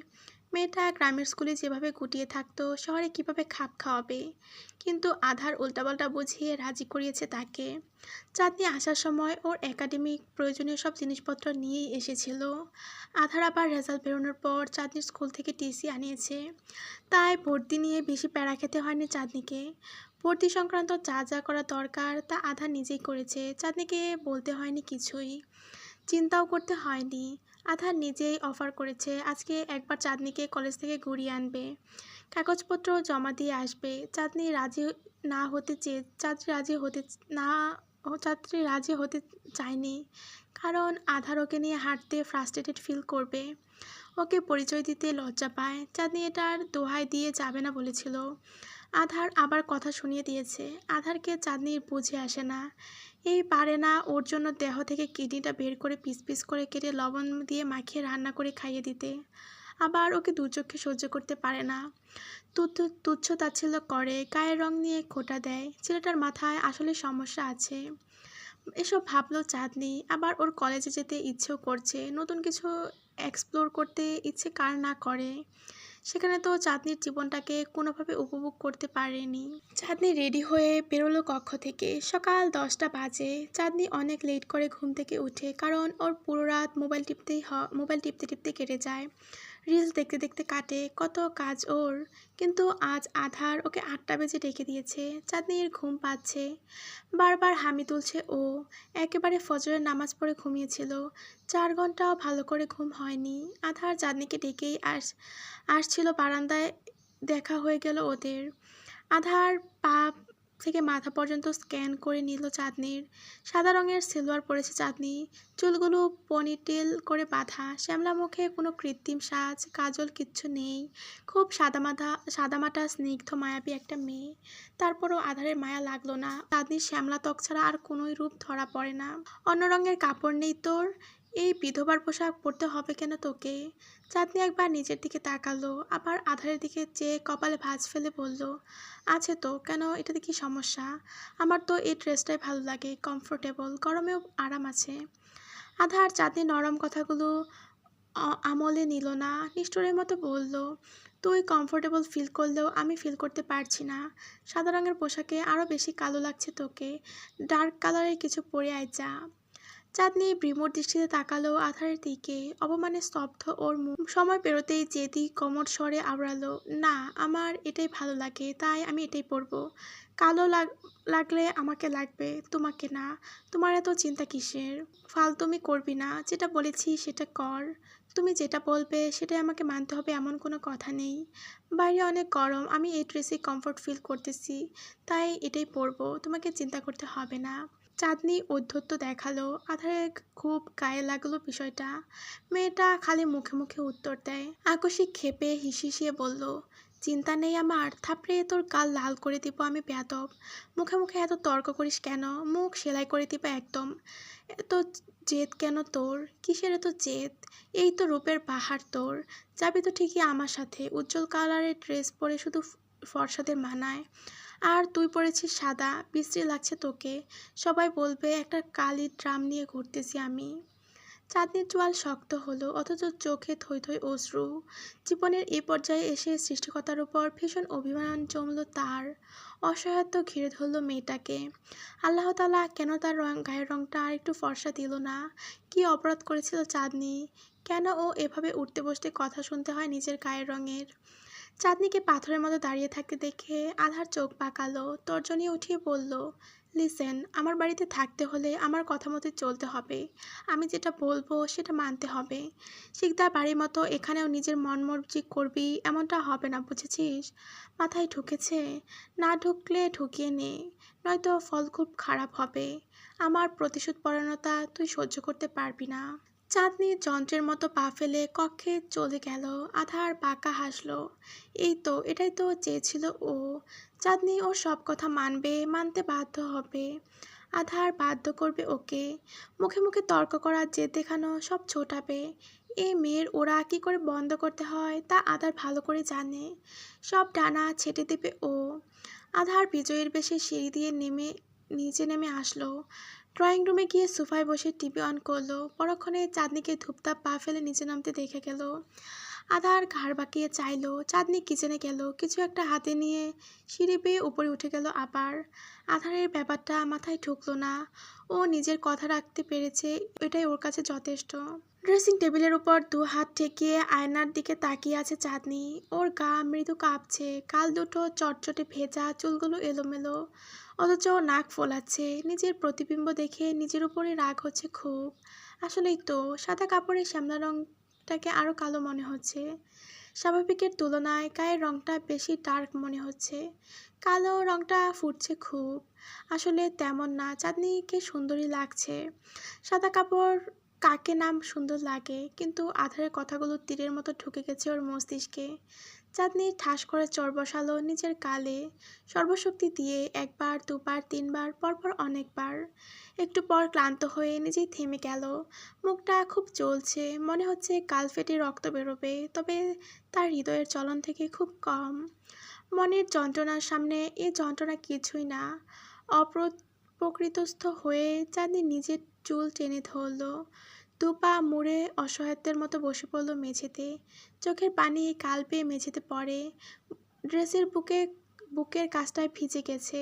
মেয়েটা গ্রামের স্কুলে যেভাবে গুটিয়ে থাকতো, শহরে কিভাবে খাপ খাওয়াবে? কিন্তু আধার উল্টাপাল্টা বুঝিয়ে রাজি করিয়েছে তাকে। চাঁদনি আসার সময় ওর একাডেমিক প্রয়োজনীয় সব জিনিসপত্র নিয়েই এসেছিল। আধার আবার রেজাল্ট বেরোনোর পর চাঁদনির স্কুল থেকে টিসি আনিয়েছে, তাই ভর্তি নিয়ে বেশি প্যারা খেতে হয়নি চাঁদনিকে। ভর্তি সংক্রান্ত যা যা করা দরকার তা আধার নিজেই করেছে, চাঁদনিকে বলতে হয়নি কিছুই, চিন্তাও করতে হয়নি। আধার নিজেই অফার করেছে আজকে একবার চাঁদনিকে কলেজ থেকে ঘুরিয়ে আনবে, কাগজপত্র জমা দিয়ে আসবে। চাঁদনি রাজি না হতে চেয়ে চাঁদনি রাজি হতে চায়নি, কারণ আধার ওকে নিয়ে হাঁটতে ফ্রাস্ট্রেটেড ফিল করবে, ওকে পরিচয় দিতে লজ্জা পায়। চাঁদনি এটার দোহাই দিয়ে যাবে না বলেছিল। আধার আবার কথা শুনিয়ে দিয়েছে। আধারকে চাঁদনির বুঝে আসে না, এই পারে না ওর জন্য দেহ থেকে কিডনিটা বের করে পিস পিস করে কেটে লবণ দিয়ে মাখিয়ে রান্না করে খাইয়ে দিতে। আবার ওকে দু চোখে সহ্য করতে পারে না, তুচ্ছ তাচ্ছিল্য করে, গায়ের রং নিয়ে খোঁটা দেয়। ছেলেটার মাথায় আসলে সমস্যা আছে। এসব ভাবলো চাঁদনি। আবার ওর কলেজে যেতে ইচ্ছেও করছে, নতুন কিছু এক্সপ্লোর করতে ইচ্ছে কার না করে। সেখানে তো চাঁদনির জীবনটাকে কোনোভাবে উপভোগ করতে পারেনি। চাঁদনি রেডি হয়ে বেরোলো কক্ষ থেকে। সকাল 10টা বাজে। চাঁদনি অনেক লেট করে ঘুম থেকে উঠে, কারণ ওর পুরো রাত মোবাইল টিপতে টিপতে কেটে যায়, রিলস দেখতে দেখতে কাটে, কত কাজ ওর। কিন্তু আজ আধার ওকে 8টা বেজে ডেকে দিয়েছে। চাঁদনির ঘুম পাচ্ছে, বারবার হামি তুলছে ও। একেবারে ফজরের নামাজ পড়ে ঘুমিয়েছিল, 4 ঘন্টাও ভালো করে ঘুম হয়নি। আধার চাঁদনিকে ডেকেই আসছিল বারান্দায়, দেখা হয়ে গেল ওদের। আধার পা থেকে মাথা পর্যন্ত স্ক্যান করে নিল চাঁদনির। সাদা রঙের সিলভার পরেছে চাঁদনি, চুলগুলো পনিটেল করে বাঁধা, শ্যামলা মুখে কোনো কৃত্রিম সাজ কাজল কিচ্ছু নেই, খুব সাদামাটা স্নিগ্ধ মায়াবী একটা মেয়ে। তারপরও আধারের মায়া লাগলো না। চাঁদনির শ্যামলা ত্বক ছাড়া আর কোনোই রূপ ধরা পড়ে না। অন্য রঙের কাপড় নেই তোর, এই বিধবার পোশাক পরতে হবে কেন তোকে? চাঁদনি একবার নিজের দিকে তাকালো, আবার আধারের দিকে চেয়ে কপালে ভাঁজ ফেলে বলল, আছে তো, কেন, এটাতে কি সমস্যা? আমার তো এই ড্রেসটাই ভালো লাগে, কমফোর্টেবল, গরমেও আরাম আছে। আধার চাঁদনি নরম কথাগুলো আমলে নিল না, নিষ্ঠুরের মতো বলল, তুই কমফোর্টেবল ফিল করলেও আমি ফিল করতে পারছি না। সাদা রঙের পোশাকে আরও বেশি কালো লাগছে তোকে, ডার্ক কালারের কিছু পরে আয় যা। চাঁদনি বিমূঢ় দৃষ্টিতে তাকালো আধারের দিকে, অপমানে স্তব্ধ ওর মুখ। সময় পেরোতেই জেদি কমর স্বরে আওড়ালো, না, আমার এটাই ভালো লাগে, তাই আমি এটাই পরবো। কালো লাগলে আমাকে লাগবে, তোমাকে না। তোমার এত চিন্তা কিসের? ফালতুমি করবি না, যেটা বলেছি সেটা কর। তুমি যেটা বলবে সেটাই আমাকে মানতে হবে এমন কোনো কথা নেই। বাইরে অনেক গরম, আমি এই ড্রেসে কমফোর্ট ফিল করতেছি, তাই এটাই পরবো, তোমাকে চিন্তা করতে হবে না। চাঁদনি ঔদ্ধত্য দেখালো। আধারের খুব গায়ে লাগলো বিষয়টা। মেয়েটা খালি মুখে মুখে উত্তর দেয়। আকস্মিক ক্ষেপে হিসিয়ে বলল, চিন্তা নেই আমার, থাপড়ে তোর গাল লাল করে দিব আমি বেয়াদব। মুখে মুখে এত তর্ক করিস কেন? মুখ সেলাই করে দিব একদম। এত জেদ কেন তোর? কিসের এত জেদ? এই তো রূপের পাহাড় তোর। যাবি তো ঠিকই আমার সাথে। উজ্জ্বল কালারের ড্রেস পরে শুধু ফর্সাদের মানায়, আর তুই পরেছিস সাদা, বিশ্রী লাগছে তোকে। সবাই বলবে একটা কালির ড্রাম নিয়ে ঘুরতেছি আমি। চাঁদনির চোয়াল শক্ত হলো, অথচ চোখে থই থই অশ্রু। জীবনের এই পর্যায়ে এসে সৃষ্টিকর্তার উপর ভীষণ অভিমান জমল তার। অসহায়ত্ব ঘিরে ধরল মেয়েটাকে। আল্লাহ তাআলা কেন তার গায়ের রংটা আর একটু ফর্সা দিল না? কি অপরাধ করেছিল চাঁদনি? কেন ও এভাবে উঠতে বসতে কথা শুনতে হয় নিজের গায়ের রঙের? চাঁদনিকে পাথরের মতো দাঁড়িয়ে থাকতে দেখে আধার চোখ পাকালো, তর্জনী উঠিয়ে বলল, লিসেন, আমার বাড়িতে থাকতে হলে আমার কথা মতো চলতে হবে। আমি যেটা বলবো সেটা মানতে হবে। শিকদার বাড়ির মতো এখানেও নিজের মন মর্জি করবি এমনটা হবে না, বুঝেছিস? মাথায় ঢুকেছে? না ঢুকলে ঢুকিয়ে নে, নয়তো ফল খুব খারাপ হবে। আমার প্রতিশোধ পরায়ণতা তুই সহ্য করতে পারবি না। চাঁদনি যন্ত্রের মতো পা ফেলে কক্ষে চলে গেল। আধার বাঁকা হাসলো। এই তো, এটাই তো চেয়েছিল ও। চাঁদনি ওর সব কথা মানবে, মানতে বাধ্য হবে। আধার বাধ্য করবে ওকে। মুখে মুখে তর্ক করা, জেদ দেখানো সব ছোটাবে। এই মেয়ের ওরা কি করে বন্ধ করতে হয় তা আধার ভালো করে জানে। সব ডানা ছেটে দেবে ও। আধার বিজয়ীর বেশে সিঁড়ি দিয়ে নিচে নেমে আসলো। ড্রয়িং রুমে গিয়ে সোফায় বসে টিভি অন করলো। পরক্ষণে চাঁদনিকে ধূপধাপ পা ফেলে নিচে নামতে দেখে গেল। আধার ঘাড় বাঁকিয়ে চাইলো। চাঁদনি কিচেনে গেল, কিছু একটা হাতে নিয়ে সিঁড়ি বেয়ে উপরে উঠে গেল আবার। আধারের ব্যাপারটা মাথায় ঢুকলো না। ও নিজের কথা রাখতে পেরেছে, এটাই ওর কাছে যথেষ্ট। ড্রেসিং টেবিলের উপর দু হাত ঠেকিয়ে আয়নার দিকে তাকিয়ে আছে চাঁদনি। ওর গা মৃদু কাঁপছে, গাল দুটো চটচটে ভেজা, চুলগুলো এলোমেলো, অথচ নাক ফোলাচ্ছে। নিজের প্রতিবিম্ব দেখে নিজের উপরে রাগ হচ্ছে খুব। আসলেই তো, সাদা কাপড়ের শ্যামলা রংটাকে আরো কালো মনে হচ্ছে। স্বাভাবিকের তুলনায় গায়ের রংটা বেশি ডার্ক মনে হচ্ছে। কালো রংটা ফুটছে খুব। আসলে তেমন না, চাঁদনিকে সুন্দরী লাগছে। সাদা কাপড় কাকে নাম সুন্দর লাগে, কিন্তু আধারের কথাগুলো তীরের মতো ঢুকে গেছে ওর মস্তিষ্কে। চাঁদনি ঠাস করে চড় বসালো নিজের গালে, সর্বশক্তি দিয়ে, একবার দুবার তিনবার, পরপর অনেকবার। একটু পর ক্লান্ত হয়ে নিজেই থেমে গেল। মুখটা খুব জ্বলছে, মনে হচ্ছে গাল ফেটে রক্ত বেরোবে, তবে তার হৃদয়ের চলন থেকে খুব কম। মনের যন্ত্রণার সামনে এ যন্ত্রণা কিছুই না। অপ্রকৃতস্থ হয়ে চাঁদনি নিজের চুল টেনে ধরল। দুপা মুড়ে অসহায়ত্বের মতো বসে পড়ল মেঝেতে। চোখের পানি গাল বেয়ে মেঝেতে পড়ে। ড্রেসের বুকের কাছটায় ভিজে গেছে।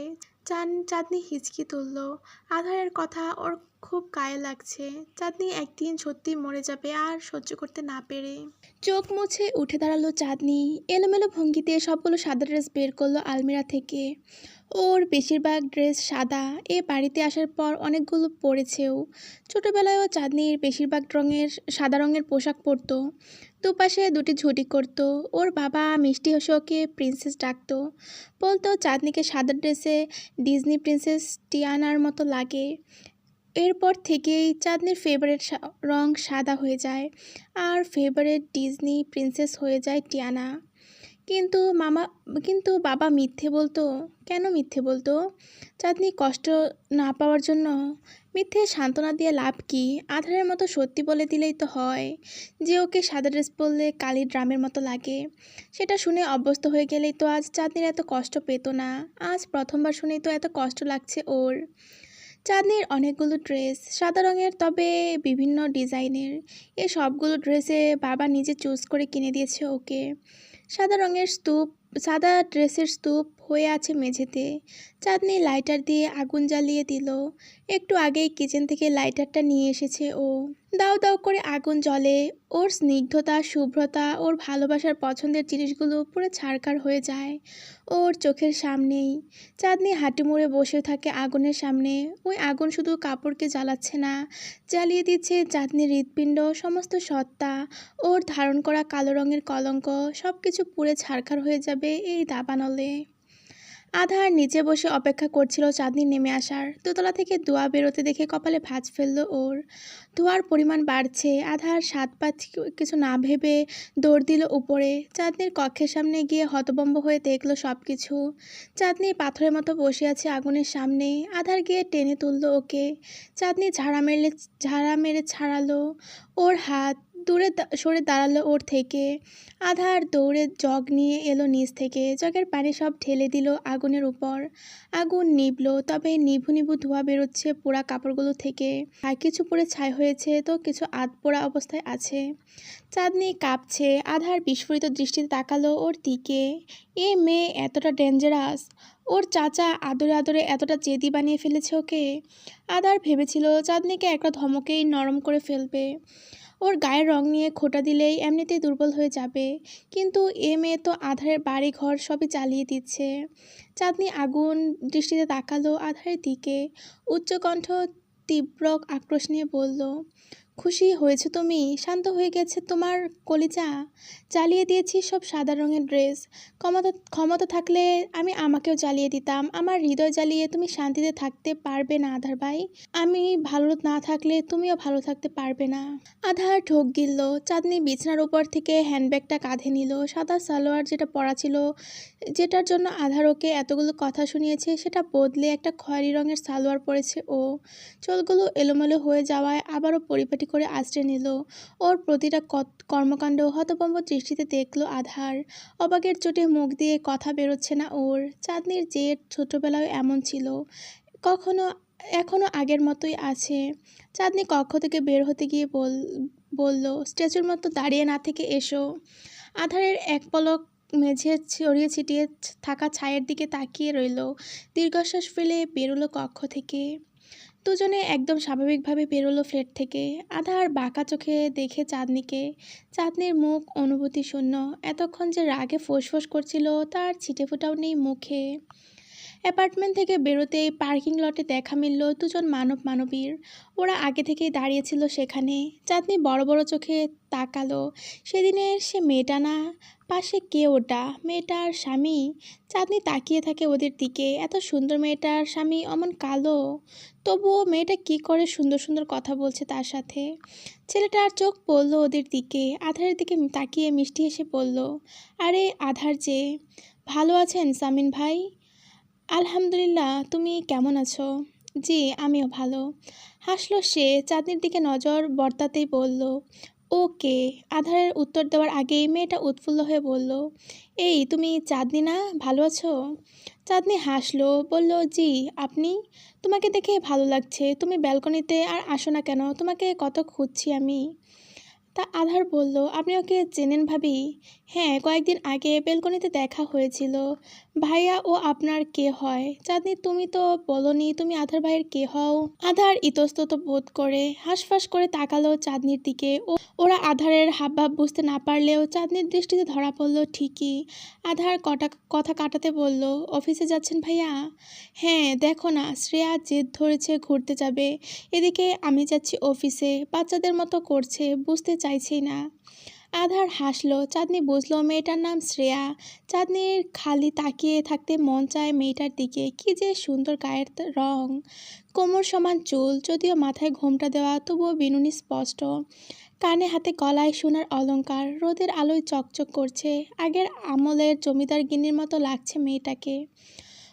চাঁদনি হিচকি তুলল। আধারের কথা ওর খুব গায়ে লাগছে। চাঁদনি একদিন সত্যি মরে যাবে আর সহ্য করতে না পেরে। চোখ মুছে উঠে দাঁড়ালো চাঁদনি। এলোমেলো ভঙ্গিতে সবগুলো সাদা ড্রেস বের করলো আলমিরা থেকে। ওর বেশিরভাগ ড্রেস সাদা। এ বাড়িতে আসার পর অনেকগুলো পরেছেও। ছোটবেলায়ও চাঁদনির বেশিরভাগ সাদা রঙের পোশাক পরতো। দুপাশে দুটি ঝুঁটি করতো। ওর বাবা মিষ্টি হেসে ওকে প্রিন্সেস ডাকতো। বলতো চাঁদনিকে সাদা ড্রেসে ডিজনি প্রিন্সেস টিয়ানার মতো লাগে। এরপর থেকেই চাঁদনির ফেভারিট রং সাদা হয়ে যায়, আর ফেভারিট ডিজনি প্রিন্সেস হয়ে যায় টিয়ানা। কিন্তু বাবা মিথ্যে বলতো। কেন মিথ্যে বলতো? চাঁদনি কষ্ট না পাওয়ার জন্য। মিথ্যে সান্ত্বনা দিয়ে লাভ কি? আধারের মতো সত্যি বলে দিলেই তো হয় যে ওকে সাদা ড্রেস পরলে কালি ড্রামের মতো লাগে। সেটা শুনে অভ্যস্ত হয়ে গেলেই তো আজ চাঁদনির এত কষ্ট পেত না। আজ প্রথমবার শুনেই তো এত কষ্ট লাগছে ওর। চাঁদনির অনেকগুলো ড্রেস সাদা রঙের, তবে বিভিন্ন ডিজাইনের। এ সবগুলো ড্রেসে বাবা নিজে চুজ করে কিনে দিয়েছে ওকে। সাদা ড্রেসের স্তূপ হয়ে আছে মেঝেতে। চাঁদনি লাইটার দিয়ে আগুন জ্বালিয়ে দিল। একটু আগেই কিচেন থেকে লাইটারটা নিয়ে এসেছে ও। দাউ দাউ করে আগুন জ্বলে। ওর স্নিগ্ধতা, শুভ্রতা, ওর ভালোবাসার পছন্দের জিনিসগুলো পুরো ছারখার হয়ে যায় ওর চোখের সামনেই। চাঁদনি হাঁটু মুড়ে বসে থাকে আগুনের সামনে। ওই আগুন শুধু কাপড়কে জ্বালাচ্ছে না, জ্বালিয়ে দিচ্ছে চাঁদনির হৃৎপিণ্ড, সমস্ত সত্তা। ওর ধারণ করা কালো রঙের কলঙ্ক সব কিছু পুড়ে ছারখার হয়ে যাবে এই দাবানলে। আধার নিচে বসে অপেক্ষা করছিল চাঁদনি নেমে আসার। দোতলা থেকে ধোঁয়া বেরোতে দেখে কপালে ভাঁজ ফেলল ওর। ধোঁয়ার পরিমাণ বাড়ছে। আধার সাত পাঁচ কিছু না ভেবে দৌড় দিল উপরে। চাঁদনির কক্ষের সামনে গিয়ে হতভম্ব হয়ে দেখলো সব কিছু। চাঁদনি পাথরের মতো বসে আছে আগুনের সামনে। আধার গিয়ে টেনে তুলল ওকে। চাঁদনি ঝাড়া মেরে ছাড়ালো ওর হাত। দূরে সরে দাঁড়ালো ওর থেকে। আধার দৌড়ে জগ নিয়ে এলো নিচ থেকে। জগের পানি সব ঢেলে দিল আগুনের উপর। আগুন নিভল, তবে নিভু নিভু ধোঁয়া বেরোচ্ছে পোড়া কাপড়গুলো থেকে। আর কিছু পুড়ে ছাই হয়েছে, তো কিছু আধ পোড়া অবস্থায় আছে। চাঁদনি কাঁপছে। আধার বিস্ফোরিত দৃষ্টিতে তাকালো ওর দিকে। এ মেয়ে এতটা ডেঞ্জারাস! ওর চাচা আদরে আদরে এতটা জেদি বানিয়ে ফেলেছে ওকে। আধার ভেবেছিল চাঁদনিকে একটা ধমকেই নরম করে ফেলবে। ওর গায়ের রং নিয়ে খোঁটা দিলেই এমনিতেই দুর্বল হয়ে যাবে। কিন্তু এ মেয়ে তো আধারের বাড়ি ঘর সবই জ্বালিয়ে দিচ্ছে। চাঁদনি আগুন দৃষ্টিতে তাকালো আধারের দিকে। উচ্চকণ্ঠ তীব্র আক্রোশ নিয়ে বলল, খুশি হয়েছো তুমি? শান্ত হয়ে গেছে তোমার কলিজা? জ্বালিয়ে দিয়েছি সব সাদা রঙের ড্রেস। ক্ষমতা থাকলে আমি আমাকেও জ্বালিয়ে দিতাম। আমার হৃদয় জ্বালিয়ে তুমি শান্তিতে থাকতে পারবে না আধার ভাই। আমি ভালো না থাকলে তুমিও ভালো থাকতে পারবে না। আধার ঢোক গিলল। চাঁদনি বিছানার উপর থেকে হ্যান্ডব্যাগটা কাঁধে নিল। সাদা সালোয়ার যেটা পরা ছিল, যেটার জন্য আধার ওকে এতগুলো কথা শুনিয়েছে, সেটা বদলে একটা খয়েরি রঙের সালোয়ার পরেছে ও। চুলগুলো এলোমেলো হয়ে যাওয়ায় আবারও পরিপাটি করে আঁচড়ে নিল। ওর প্রতিটা কর্মকাণ্ড হতভম্ব দৃষ্টিতে দেখল আধার। অবাকের চোটে মুখ দিয়ে কথা বেরোচ্ছে না ওর। চাঁদনির জেদ ছোটবেলায় এমন ছিল, এখনো আগের মতোই আছে। চাঁদনি কক্ষ থেকে বের হতে গিয়ে বলল, স্ট্যাচুর মতো দাঁড়িয়ে না থেকে এসো। আধারের এক পলক মেঝে ছড়িয়ে ছিটিয়ে থাকা ছায়ের দিকে তাকিয়ে রইল। দীর্ঘশ্বাস ফেলে বেরোলো কক্ষ থেকে। দুজনে একদম স্বাভাবিকভাবে বেরোলো ফ্ল্যাট থেকে। আধার বাঁকা চোখে দেখে চাঁদনিকে। চাঁদনির মুখ অনুভূতি শূন্য। এতক্ষণ যে রাগে ফোঁস করছিল, তার ছিটেফোঁটাও নেই মুখে। অ্যাপার্টমেন্ট থেকে বেরোতেই পার্কিং লটে দেখা মিলল দুজন মানবীর। ওরা আগে থেকেই দাঁড়িয়েছিল সেখানে। চাঁদনি বড় বড় চোখে তাকালো। সেদিনের সে মেয়েটা না? পাশে কে ওটা? মেয়েটার স্বামী? চাঁদনি তাকিয়ে থাকে ওদের দিকে। এত সুন্দর মেয়েটার স্বামী অমন কালো। তবুও মেয়েটা কি করে সুন্দর সুন্দর কথা বলছে তার সাথে। ছেলেটার চোখ পড়ল ওদের দিকে। আধারের দিকে তাকিয়ে মিষ্টি হেসে বলল, আরে আধার যে। ভালো আছেন সামিন ভাই? আলহামদুলিল্লাহ, তুমি কেমন আছো? জি, আমিও ভালো। হাসলো সে। চাঁদনির দিকে নজর বর্তাতেই বলল, ওকে। আধারের উত্তর দেওয়ার আগেই মেয়েটা উৎফুল্ল হয়ে বলল, এই তুমি চাঁদনি না? ভালো আছো? চাঁদনি হাসলো, বলল, জি। আপনি? তোমাকে দেখে ভালো লাগছে। তুমি ব্যালকনিতে আর আসো না কেন? তোমাকে কত খুঁজছি আমি। তা আধার বলল, আপনি ওকে চেনেন ভাবি? হ্যাঁ, কয়েকদিন আগে বেলকনিতে দেখা হয়েছিল। ভাইয়া ও আপনার কে হয়? চাঁদনি, তুমি তো বলনি তুমি আধার ভাইয়ের কে হও। আধার ইতস্তত বোধ করে হাঁসফাঁস করে তাকালো চাঁদনির দিকে। ওরা আধারের হাবভাব বুঝতে না পারলেও চাঁদনির দৃষ্টিতে ধরা পড়ল ঠিকই। আধার কথা কাটাতে বলল, অফিসে যাচ্ছেন ভাইয়া? হ্যাঁ, দেখো না, শ্রেয়া জেদ ধরেছে ঘুরতে যাবে। এদিকে আমি যাচ্ছি অফিসে। বাচ্চাদের মতো করছে, বুঝতে চাইছি না। আধার হাসলো। চাঁদনি বুঝলো মেয়েটার নাম শ্রেয়া। চাঁদনির খালি তাকিয়ে থাকতে মন চায় মেয়েটার দিকে। কি যে সুন্দর গায়ের রং, কোমর সমান চুল, যদিও মাথায় ঘোমটা দেওয়া, তবুও বিনুনি স্পষ্ট। কানে হাতে গলায় সোনার অলংকার, রোদের আলোয় চকচক করছে। আগের আমলের জমিদার গিন্নির মতো লাগছে মেয়েটাকে।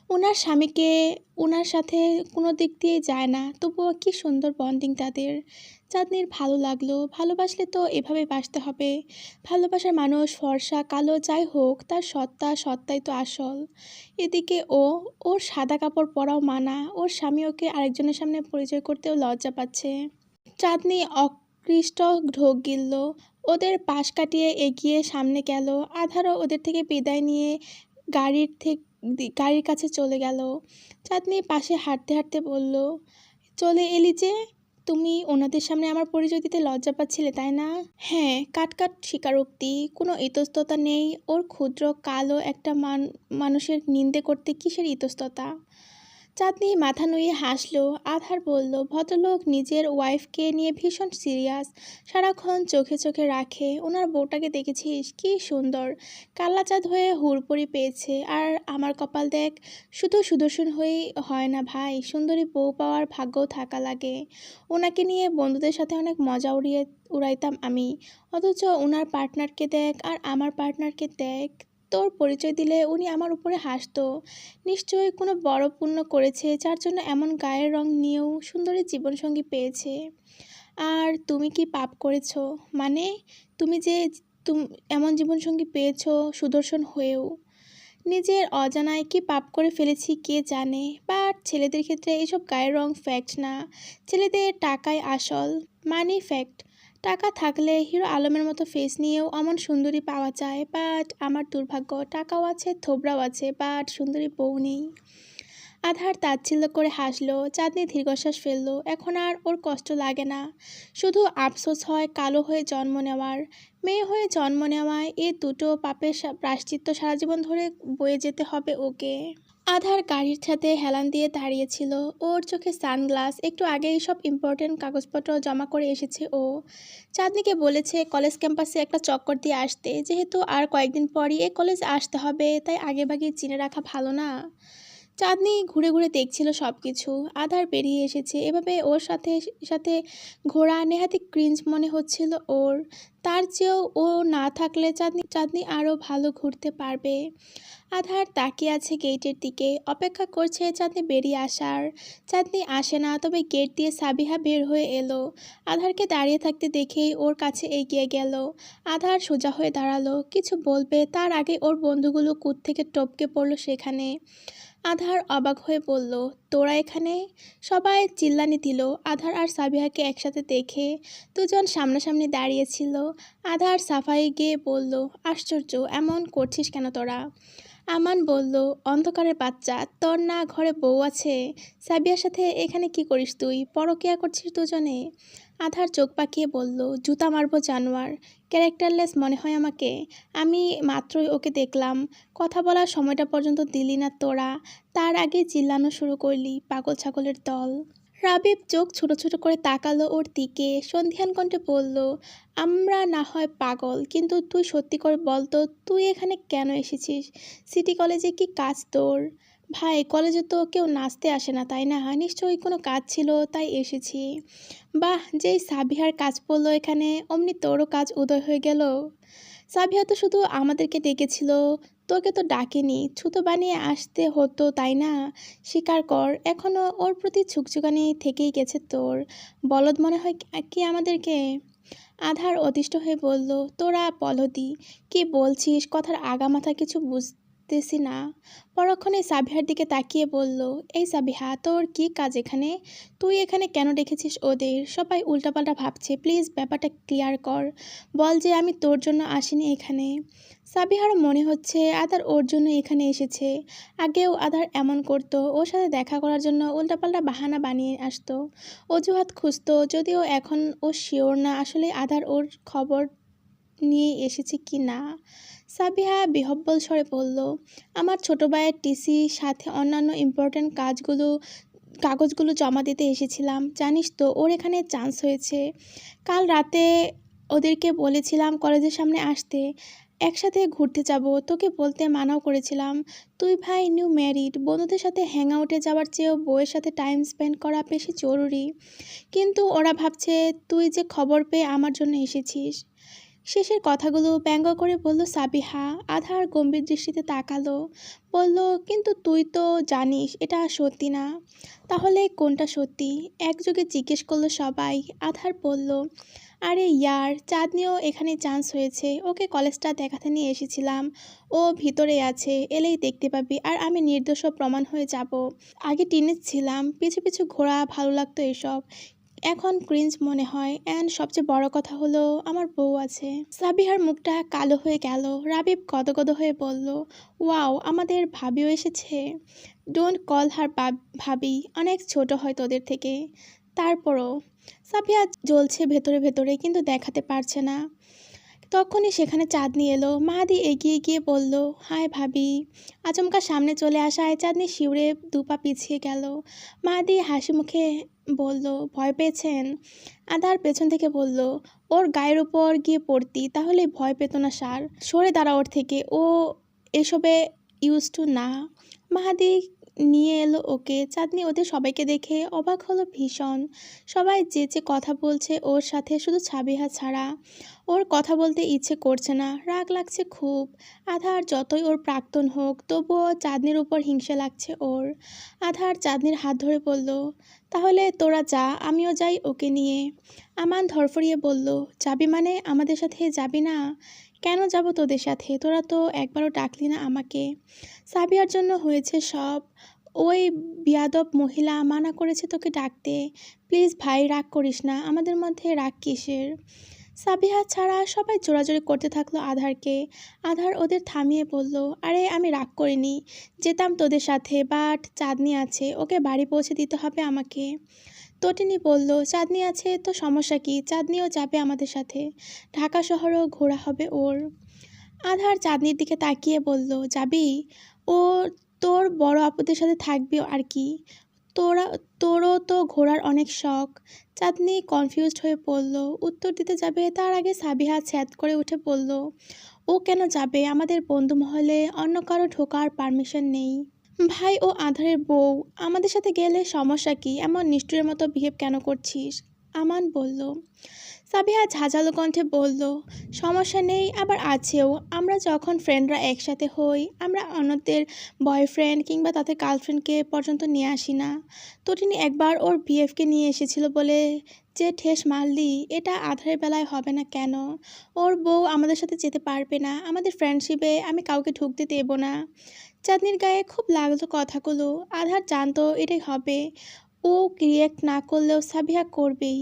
ওনার স্বামীকে ওনার সাথে কোনো দিক দিয়ে যায় না, তবুও কি সুন্দর বন্ডিং তাদের। চাঁদনির ভালো লাগলো। ভালোবাসলে তো এভাবে বাসতে হবে। ভালোবাসার মানুষ ফর্সা কালো যাই হোক, তার সত্তাই তো আসল। এদিকে ওর সাদা কাপড় পরাও মানা। ওর স্বামী ওকে আরেকজনের সামনে পরিচয় করতেও লজ্জা পাচ্ছে। চাঁদনি অকৃষ্ট ঢোক গিলল। ওদের পাশ কাটিয়ে এগিয়ে সামনে গেল। আধারও ওদের থেকে বিদায় নিয়ে গাড়ির কাছে চলে গেল। চাঁদনি পাশে হাঁটতে হাঁটতে বলল, চলে এলি যে? তুমি ওনাদের সামনে আমার পরিচয় দিতে লজ্জা পাচ্ছিলে, তাই না? হ্যাঁ, কাট স্বীকারোক্তি। কোনো ইতস্ততা নেই ওর। ক্ষুদ্র কালো একটা মানুষের নিন্দে করতে কিসের ইতস্ততা? চাঁদনি মাথা নুয়ে হাসলো। আধার বলল, ভদ্রলোক নিজের ওয়াইফকে নিয়ে ভীষণ সিরিয়াস, সারাক্ষণ চোখে চোখে রাখে। ওনার বউটাকে দেখেছিস? কি সুন্দর, কাল্লা চাঁদ হয়ে হুড়পড়ি পেয়েছে। আর আমার কপাল দেখ, শুধু সুদর্শন হয়েই হয় না ভাই, সুন্দরী বউ পাওয়ার ভাগ্যও থাকা লাগে। ওনাকে নিয়ে বন্ধুদের সাথে অনেক মজা উড়াইতাম আমি, অথচ ওনার পার্টনারকে দেখ আর আমার পার্টনারকে দেখ। তোর পরিচয় দিলে উনি আমার উপরে হাসতো। নিশ্চয়ই কোনো বড় পুণ্য করেছে, যার জন্য এমন গায়ের রং নিয়েও সুন্দরী জীবনসঙ্গী পেয়েছে। আর তুমি কি পাপ করেছো? মানে, তুমি যে এমন জীবনসঙ্গী পেয়েছো সুদর্শন হয়েও। নিজের অজানায় কি পাপ করে ফেলেছি কে জানে। বাট ছেলেদের ক্ষেত্রে এসব গায়ের রং ফ্যাক্ট না, ছেলেদের টাকাই আসল, মানি ফ্যাক্ট। টাকা থাকলে হিরো আলমের মতো ফেস নিয়েও অমন সুন্দরী পাওয়া যায়। বাট আমার দুর্ভাগ্য, টাকাও আছে, থোবরাও আছে, বাট সুন্দরী বউ নেই। আধার তাচ্ছিল্য করে হাসলো। চাঁদনি দীর্ঘশ্বাস ফেললো। এখন আর ওর কষ্ট লাগে না, শুধু আফসোস হয় কালো হয়ে জন্ম নেওয়ার, মেয়ে হয়ে জন্ম নেওয়ায়। এ দুটো পাপের প্রায়শ্চিত্ত সারা জীবন ধরে বয়ে যেতে হবে ওকে। আধার গাড়ির ছাদে হেলান দিয়ে দাঁড়িয়েছিল। ওর চোখে সানগ্লাস। একটু আগেই সব ইম্পর্টেন্ট কাগজপত্র জমা করে এসেছে ও। চাঁদনিকে বলেছে কলেজ ক্যাম্পাসে একটা চক্কর দিয়ে আসতে, যেহেতু আর কয়েকদিন পরই এ কলেজ আসতে হবে, তাই আগেভাগে চিনে রাখা ভালো না? চাঁদনি ঘুরে ঘুরে দেখছিল সব কিছু। আধার বেরিয়ে এসেছে, এভাবে ওর সাথে সাথে ঘোরা নেহাতি ক্রিঞ্জ মনে হচ্ছিল ওর। তার চেয়েও ও না থাকলে চাঁদনি আরও ভালো ঘুরতে পারবে। আধার তাকিয়ে আছে গেটের দিকে, অপেক্ষা করছে চাঁদনি বেরিয়ে আসার। চাঁদনি আসে না, তবে গেট দিয়ে সাবিহা বের হয়ে এলো। আধারকে দাঁড়িয়ে থাকতে দেখেই ওর কাছে এগিয়ে গেল। আধার সোজা হয়ে দাঁড়ালো, কিছু বলবে তার আগে ওর বন্ধুগুলো কুদ থেকে টপকে পড়ল সেখানে। আধার অবাক হয়ে বলল, তোরা এখানে? সবাই চিল্লানি দিল আধার আর সাবিহাকে একসাথে দেখে। দুজন সামনাসামনি দাঁড়িয়েছিল। আধার সাফাই গিয়ে বলল, আশ্চর্য, এমন করছিস কেন তোরা? আমান বলল, অন্ধকারের বাচ্চা, তোর না ঘরে বউ আছে? সাবিয়ার সাথে এখানে কি করিস তুই? পরকিয়া করছিস দুজনে? আধার চোখ পাকিয়ে বলল, জুতা মারবো জানোয়ার, ক্যারেক্টারলেস মনে হয় আমাকে? আমি মাত্রই ওকে দেখলাম, কথা বলার সময়টা পর্যন্ত দিলি না তোরা, তার আগে চিল্লানো শুরু করলি, পাগল ছাগলের দল। রাবিব চোখ ছোট ছোট করে তাকালো ওর দিকে, সন্ধিহান কণ্ঠে বলল, আমরা না হয় পাগল, কিন্তু তুই সত্যি করে বল তো, তুই এখানে কেন এসেছিস? সিটি কলেজে কি কাজ তোর? ভাই, কলেজে তো কেউ নাচতে আসে না, তাই না? নিশ্চয়ই কোনো কাজ ছিল, তাই এসেছি। বাহ, যেই সাবিহার কাজ পড়লো এখানে, অমনি তোরও কাজ উদয় হয়ে গেল। সাবিহা তো শুধু আমাদেরকে ডেকেছিল, তোকে তো ডাকেনি। ছুতো বানিয়ে আসতে হতো, তাই না? স্বীকার কর, এখনও ওর প্রতি ছুকছুকানি থেকেই গেছে তোর। বলদ মনে হয় কি আমাদেরকে? আধার অতিষ্ঠ হয়ে বলল, তোরা বলদি? কি বলছিস? কথার আগামাথা কিছু বুঝতেছি না। পরক্ষণে সাবিহার দিকে তাকিয়ে বলল, এই সাবিহা, তোর কি কাজ এখানে? তুই এখানে কেন রেখেছিস ওদের? সবাই উল্টাপাল্টা ভাবছে, প্লিজ ব্যাপারটা ক্লিয়ার কর। বল যে আমি তোর জন্য আসিনি এখানে। সাবিহার মনে হচ্ছে আধার ওর জন্য এখানে এসেছে। আগেও আধার এমন করতো, ওর সাথে দেখা করার জন্য উল্টাপাল্টা বাহানা বানিয়ে আসতো, অজুহাত খুঁজতো। যদিও এখন ও শিওর না আসলে আধার ওর খবর নিয়ে এসেছে কি না। সাবিহা বিহব্বল স্বরে বলল, আমার ছোট ভাইয়ের টিসি সাথে অন্যান্য ইম্পর্ট্যান্ট কাগজগুলো জমা দিতে এসেছিলাম। জানিস তো ওর এখানে চান্স হয়েছে। কাল রাতে ওদেরকে বলেছিলাম কলেজের সামনে আসতে, একসাথে ঘুরতে যাব। তোকে বলতে মানাও করেছিলাম। তুই ভাই নিউ ম্যারিড, বন্ধুদের সাথে হ্যাং আউটে যাওয়ার চেয়েও বউয়ের সাথে টাইম স্পেন্ড করা বেশি জরুরি। কিন্তু ওরা ভাবছে তুই যে খবর পেয়ে আমার জন্য এসেছিস। শেষের কথাগুলো ব্যঙ্গ করে বলল সাবিহা। আধার গম্ভীর দৃষ্টিতে তাকালো, বলল, কিন্তু তুই তো জানিস এটা সত্যি না। তাহলে কোনটা সত্যি? একযোগে জিজ্ঞেস করলো সবাই। আধার বলল, আরে ইয়ার, চাঁদনিও এখানে চান্স হয়েছে, ওকে কলেজটা দেখাতে নিয়ে এসেছিলাম। ও ভিতরে আছে, এলেই দেখতে পাবি। আর আমি নির্দোষ প্রমাণ হয়ে যাব। আগে টিনেজ ছিলাম, পিছু পিছু ঘোরা ভালো লাগতো এসব, এখন ক্রিঞ্জ মনে হয়। অ্যান্ড সবচেয়ে বড় কথা হলো আমার বউ আছে। সাবিহার মুখটা কালো হয়ে গেল। রাবিব গদগদ হয়ে বলল, ওয়াও, আমাদের ভাবিও এসেছে। ডোন্ট কল হার ভাবি, অনেক ছোট হয় তোদের থেকে। তারপরও সাবিহা জ্বলছে ভেতরে ভেতরে, কিন্তু দেখাতে পারছে না। তখনই সেখানে চাঁদনি এলো। মাহাদি এগিয়ে গিয়ে বলল, হায় ভাবি। আচমকা সামনে চলে আসায় চাঁদনি শিউরে দুপা পিছিয়ে গেল। মাহাদি হাসি মুখে বলল, ভয় পেয়েছেন? আধার পেছন থেকে বলল, ওর গায়ের উপর গিয়ে পড়তি, তাহলে ভয় পেত না স্যার। সরে দাঁড়া ওর থেকে, ও এসবে ইউজ টু না। মাহাদি নিয়ে এলো ওকে। চাঁদনি ওদের সবাইকে দেখে অবাক হলো ভীষণ। সবাই যে কথা বলছে ওর সাথে, শুধু সাবিহা ছাড়া। ওর কথা বলতে ইচ্ছে করছে না, রাগ লাগছে খুব। আধার যতই ওর প্রাক্তন হোক, তবুও চাঁদনির উপর হিংসা লাগছে ওর। আধার চাঁদনির হাত ধরে বলল, তাহলে তোরা যা, আমিও যাই ওকে নিয়ে। আমান ধরফরিয়ে বলল, যাবি মানে আমাদের সাথে যাবি না? কেন যাব তোদের সাথে? তোরা তো একবারও ডাকলি না আমাকে। সাবিয়ার জন্য হয়েছে সব। ওই বিয়াদব মহিলা মানা করেছে তোকে ডাকতে। প্লিজ ভাই, রাগ করিস না, আমাদের মধ্যে রাগ কিসের? সাবিহা ছাড়া সবাই জোরাজোরি করতে থাকলো আধারকে। আধার ওদের থামিয়ে বলল, আরে আমি রাগ করিনি, যেতাম তোদের সাথে, বাট চাঁদনি আছে, ওকে বাড়ি পৌঁছে দিতে হবে আমাকে। তটিনী বলল, চাঁদনি আছে তো সমস্যা কি? চাঁদনিও যাবে আমাদের সাথে, ঢাকা শহরেও ঘোরা হবে ওর। আধার চাঁদনির দিকে তাকিয়ে বলল, যাবি? ও তোর বড় আপুদের সাথে থাকবি আর কি। তোরও তো ঘোরার অনেক শখ। চাঁদনি কনফিউজড হয়ে পড়ল। উত্তর দিতে যাবে তার আগে সাবিহা ছ্যাদ করে উঠে পড়ল, ও কেন যাবে? আমাদের বন্ধু মহলে অন্য কারো ঢোকার পারমিশন নেই। ভাই ও আধারের বউ, আমাদের সাথে গেলে সমস্যা কি? এমন নিষ্ঠুরের মতো বিহেভ কেন করছিস? আমান বলল। সাবিহা ঝাঁঝালো কণ্ঠে বলল, সমস্যা নেই, আবার আছেও। আমরা যখন ফ্রেন্ডরা একসাথে হই, আমরা অন্যদের বয়ফ্রেন্ড কিংবা তাদের গার্লফ্রেন্ডকে পর্যন্ত নিয়ে আসি না। তটিনী একবার ওর বিএফকে নিয়ে এসেছিল বলে যে ঠেস মারলি, এটা আধারের বেলায় হবে না কেন? ওর বউ আমাদের সাথে যেতে পারবে না, আমাদের ফ্রেন্ডশিপে আমি কাউকে ঢুকতে দেব না। চাঁদনির গায়ে খুব লাগলো কথাগুলো। আধার জানতো এটাই হবে। ও রিয়েক্ট না করলেও সাবিহা করবেই।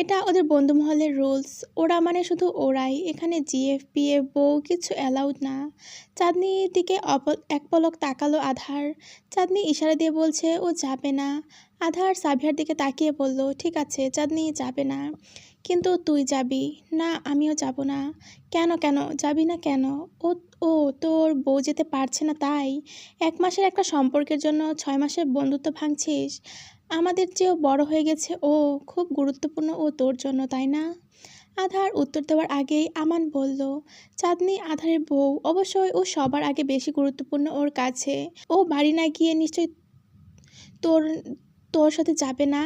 এটা ওদের বন্ধুমহলের রুলস। ওরা মানে শুধু ওরাই, এখানে জিএফ পিএফ বউ কিছু অ্যালাউড না। চাঁদনির দিকে এক পলক তাকালো আধার। চাঁদনি ইশারা দিয়ে বলছে ও যাবে না। আধার সাবিহার দিকে তাকিয়ে বলল, ঠিক আছে, চাঁদনি যাবে না, কিন্তু তুই যাবি না? আমিও যাব না। কেন কেন যাবি না কেন? ও ও তোর বউ যেতে পারছে না তাই? 1 মাসের একটা সম্পর্কের জন্য 6 মাসের বন্ধুত্ব ভাঙছিস? আমাদের চেয়েও বড় হয়ে গেছে ও, খুব গুরুত্বপূর্ণ ও তোর জন্য, তাই না? আধার উত্তর দেওয়ার আগেই আমান বলল, চাঁদনি আধারের বউ, অবশ্যই ও সবার আগে বেশি গুরুত্বপূর্ণ ওর কাছে। ও বাড়ি না গিয়ে নিশ্চয়ই তোর তোর সাথে যাবে না?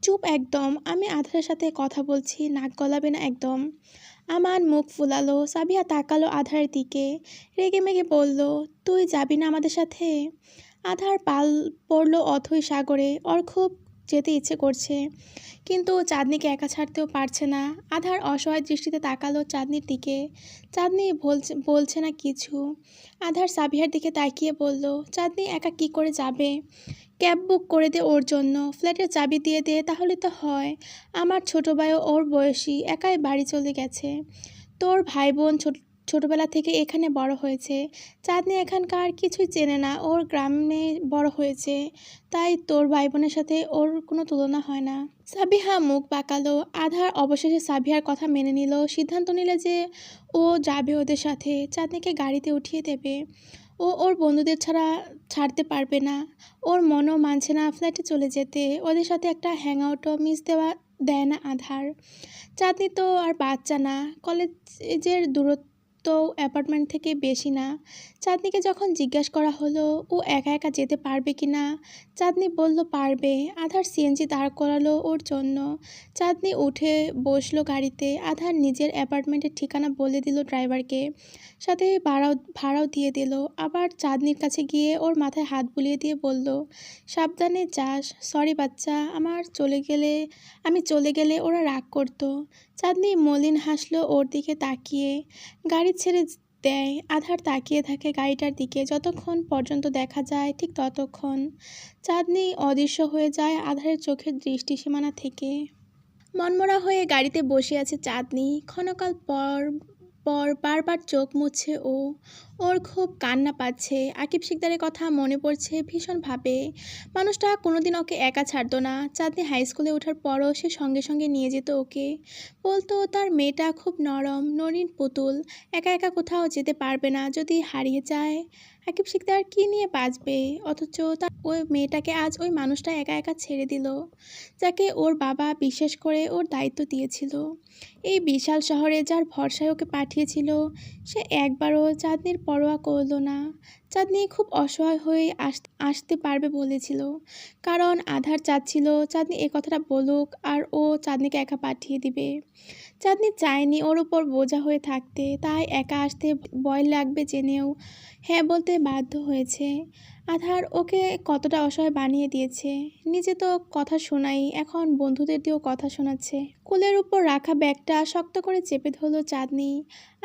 চুপ একদম, আমি আধারের সাথে কথা বলছি, নাক গলাবে না একদম। আমান মুখ ফুলালো। সাবিহা তাকালো আধারের দিকে, রেগেমেগে বলল, তুই যাবি না আমাদের সাথে? আধার পাল পড়ল অথই সাগরে। ওর খুব যেতে ইচ্ছে করছে, কিন্তু চাঁদনিকে একা ছাড়তেও পারছে না। আধার অসহায় দৃষ্টিতে তাকালো চাঁদনির দিকে। চাঁদনি বলছে না কিছু। আধার সাবিহার দিকে তাকিয়ে বলল, চাঁদনি একা কি করে যাবে? ক্যাব বুক করে দে ওর জন্য, ফ্ল্যাটের চাবি দিয়ে দে, তাহলে তো হয়। আমার ছোট ভাইও ওর বয়সী, একাই বাড়ি চলে গেছে। তোর ভাই বোন ছোটবেলা থেকে এখানে বড় হয়েছে। চাঁদনি এখানকার কিছুই চেনে না, ওর গ্রামে বড় হয়েছে, তাই তোর ভাই বোনের সাথে ওর কোনো তুলনা হয় না। সাবিহা মুখ বাঁকালো। আধার অবশেষে সাবিহার কথা মেনে নিল, সিদ্ধান্ত নিলে যে ও যাবে ওদের সাথে, চাঁদনিকে গাড়িতে উঠিয়ে দেবে। ও ওর বন্ধুদের ছাড়তে পারবে না। ওর মনও মানছে না ফ্ল্যাটে চলে যেতে। ওদের সাথে একটা হ্যাংআউটও মিস দেয় না আধার। চাঁদনি তো আর বাচ্চা না, কলেজের দূরত্ব অ্যাপার্টমেন্ট থেকে বেশি না। চাঁদনিকে যখন জিজ্ঞাসা করা হলো ও একা একা যেতে পারবে কি না, চাঁদনি বলল পারবে। আধার সিএনজি দাঁড় করালো ওর জন্য। চাঁদনি উঠে বসলো গাড়িতে। আধার নিজের অ্যাপার্টমেন্টের ঠিকানা বলে দিল ড্রাইভারকে, সাথে ভাড়াও দিয়ে দিল। আবার চাঁদনির কাছে গিয়ে ওর মাথায় হাত বুলিয়ে দিয়ে বলল, সাবধানে যাস। সরি বাচ্চা, আমি চলে গেলে ওরা রাগ করতো। চাঁদনি মলিন হাসলো ওর দিকে তাকিয়ে। গাড়ি ছেড়ে দেয়। আধার তাকিয়ে থাকে গাড়িটার দিকে, যতক্ষণ পর্যন্ত দেখা যায় ঠিক ততক্ষণ। চাঁদনি অদৃশ্য হয়ে যায় আধারের চোখের দৃষ্টিসীমানা থেকে। মনমরা হয়ে গাড়িতে বসে আছে চাঁদনি। ক্ষণকাল পর পর বারবার চোখ মুছছে ও। ওর খুব কান্না পাচ্ছে। আকিব শিকদারের কথা মনে পড়ছে ভীষণভাবে। মানুষটা কোনোদিন ওকে একা ছাড়তো না। চাঁদনি হাই স্কুলে ওঠার পরও সে সঙ্গে সঙ্গে নিয়ে যেত ওকে। বলতো তার মেয়েটা খুব নরম ননীন পুতুল, একা একা কোথাও যেতে পারবে না যদি হারিয়ে যায়। আকিব শিকদার কী নিয়ে বাঁচবে? অথচ তার ওই মেয়েটাকে আজ ওই মানুষটা একা একা ছেড়ে দিল, যাকে ওর বাবা বিশেষ করে ওর দায়িত্ব দিয়েছিল। এই বিশাল শহরে যার ভরসায় ওকে পাঠিয়েছিল, সে একবারও চাঁদনির পরোয়া করল না। চাঁদনি খুব অসহায় হয়ে আসতে পারবে বলেছিল, কারণ আধার চাচ্ছিল চাঁদনি এ কথাটা বলুক আর ও চাঁদনিকে একা পাঠিয়ে দিবে। চাঁদনি চায়নি ওর উপর বোঝা হয়ে থাকতে, তাই একা আসতে ভয় লাগবে জেনেও হ্যাঁ বলতে বাধ্য হয়েছে। আধার ওকে কতটা অসহায় বানিয়ে দিয়েছে। নিজে তো কথা শোনাই, এখন বন্ধুদের দিয়েও কথা শোনাচ্ছে। কোলের উপর রাখা ব্যাগটা শক্ত করে চেপে ধরল চাঁদনি।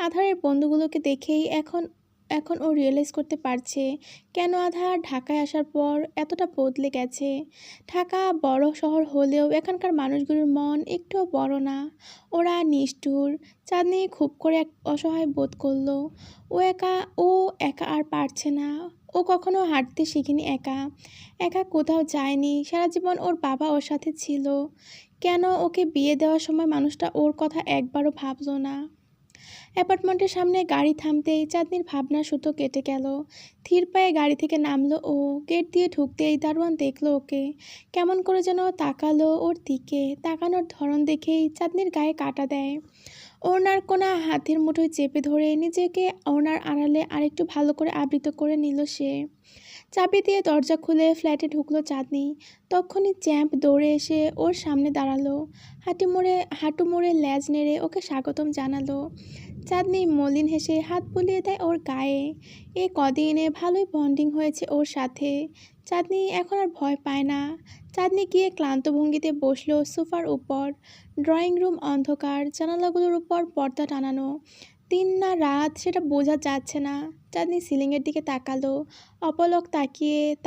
আধারের বন্ধুগুলোকে দেখেই এখন এখন ও রিয়েলাইজ করতে পারছে কেন আধার ঢাকায় আসার পর এতটা বদলে গেছে। ঢাকা বড় শহর হলেও এখানকার মানুষগুলোর মন একটুও বড় না, ওরা নিষ্ঠুর। চাঁদনি খুব করে অসহায় বোধ করলো। ও একা আর পারছে না। ও কখনো হাঁটতে শিখিনি একা, একা কোথাও যায়নি। সারা জীবন ওর বাবা ওর সাথে ছিল। কেন ওকে বিয়ে দেওয়ার সময় মানুষটা ওর কথা একবারও ভাবলো না? অ্যাপার্টমেন্টের সামনে গাড়ি থামতেই চাঁদনির ভাবনার সুতো কেটে গেল। ধীর পায়ে গাড়ি থেকে নামলো ও। গেট দিয়ে ঢুকতেই দারোয়ান দেখলো ওকে, কেমন করে যেন তাকালো ওর দিকে। তাকানোর ধরন দেখেই চাঁদনির গায়ে কাঁটা দেয়। ওড়নার কোনা হাতের মুঠোয় চেপে ধরে নিজেকে ওড়নার আড়ালে আরেকটু ভালো করে আবৃত করে নিল সে। চাবি দিয়ে দরজা খুলে ফ্ল্যাটে ঢুকলো চাঁদনি। তখনই চ্যাম্প দৌড়ে এসে ওর সামনে দাঁড়ালো। হাঁটু মুড়ে ল্যাজ নেড়ে ওকে স্বাগতম জানালো। চাঁদনি মলিন হেসে হাত বুলিয়ে দেয় ওর গায়ে। এই কদিনে ভালোই বন্ডিং হয়েছে ওর সাথে। চাঁদনি এখন আর ভয় পায় না। চাঁদনি গিয়ে ক্লান্ত ভঙ্গিতে বসলো সোফার উপর। ড্রয়িং রুম অন্ধকার, জানালাগুলোর উপর পর্দা টানানো। দিন না রাত সেটা বোঝা যাচ্ছে না। চাঁদনি সিলিংয়ের দিকে তাকালো। অপলক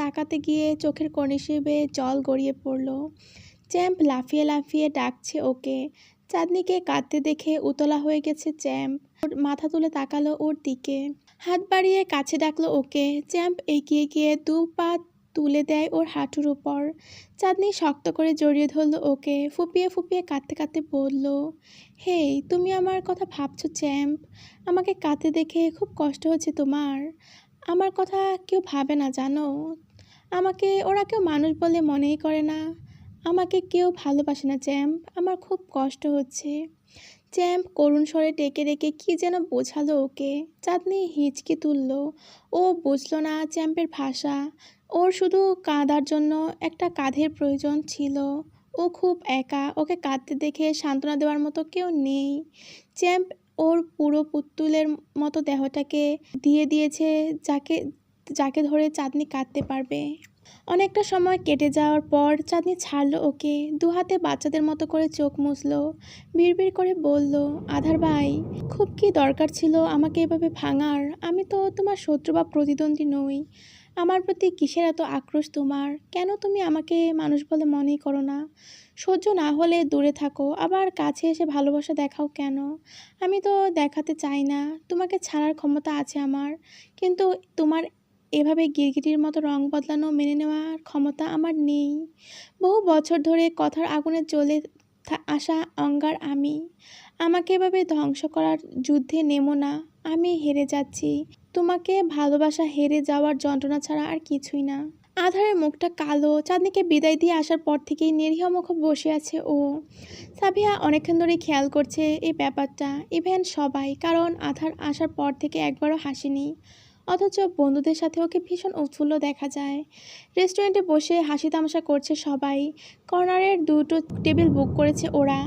তাকাতে গিয়ে চোখের কর্নিশে বেয়ে জল গড়িয়ে পড়ল। চ্যাম্প লাফিয়ে লাফিয়ে ডাকছে ওকে। চাঁদনিকে কাঁদতে দেখে উতলা হয়ে গেছে চ্যাম্প। ওর মাথা তুলে তাকালো ওর দিকে, হাত বাড়িয়ে কাছে ডাকলো ওকে। চ্যাম্প এগিয়ে গিয়ে 2 পা তুলে দেয় ওর হাঁটুর উপর। চাঁদনি শক্ত করে জড়িয়ে ধরল ওকে। ফুপিয়ে ফুপিয়ে কাঁদতে কাঁদতে বলল, হেই, তুমি আমার কথা ভাবছো চ্যাম্প? আমাকে কাঁদতে দেখে খুব কষ্ট হচ্ছে তোমার? আমার কথা কেউ ভাবে না জানো। আমাকে ওরা কেউ মানুষ বলে মনেই করে না। আমাকে কেউ ভালোবাসে না চ্যাম্প, আমার খুব কষ্ট হচ্ছে। চ্যাম্প করুণ স্বরে ডেকে ডেকে কী যেন বোঝালো ওকে। চাঁদনি হিচকি তুলল। ও বুঝল না চ্যাম্পের ভাষা। ওর শুধু কাঁদার জন্য একটা কাঁধের প্রয়োজন ছিল। ও খুব একা, ওকে কাঁদতে দেখে সান্ত্বনা দেওয়ার মতো কেউ নেই। চ্যাম্প ওর পুরো পুতুলের মতো দেহটাকে দিয়ে দিয়েছে, যাকে যাকে ধরে চাঁদনি কাঁদতে পারবে। অনেকটা সময় কেটে যাওয়ার পর চাঁদনি ছাড়লো ওকে। দুহাতে বাচ্চাদের মতো করে চোখ মুছলো। বিড়বিড় করে বলল, আধার ভাই, খুব কি দরকার ছিল আমাকে এভাবে ভাঙার? আমি তো তোমার শত্রু বা প্রতিদ্বন্দ্বী নই। আমার প্রতি কিসের এত আক্রোশ তোমার? কেন তুমি আমাকে মানুষ বলে মনেই করো না? সহ্য না হলে দূরে থাকো, আবার কাছে এসে ভালোবাসা দেখাও কেন? আমি তো দেখাতে চাই না তোমাকে ছাড়ার ক্ষমতা আছে আমার, কিন্তু তোমার এভাবে গিরগিটির মতো রং বদলানো মেনে নেওয়ার ক্ষমতা আমার নেই। বহু বছর ধরে কথার আগুনে জ্বলে আসা অঙ্গার আমি। আমাকে এভাবে ধ্বংস করার যুদ্ধে নেমো না। আমি হেরে যাচ্ছি। তোমাকে ভালোবাসা হেরে যাওয়ার যন্ত্রণা ছাড়া আর কিছুই না। আধারের মুখটা কালো। চাঁদনিকে বিদায় দিয়ে আসার পর থেকেই নিরীহ মুখে বসে আছে ও। সাবিহা অনেকক্ষণ ধরে খেয়াল করছে এই ব্যাপারটা, ইভেন সবাই, কারণ আধার আসার পর থেকে একবারও হাসেনি। অথচ বন্ধুদের সাথে ওকে ভীষণ উৎফুল্ল দেখা যায়। রেস্টুরেন্টে বসে হাসি তামাশা করছে সবাই। কর্নারের 2টো টেবিল বুক করেছে ওরা।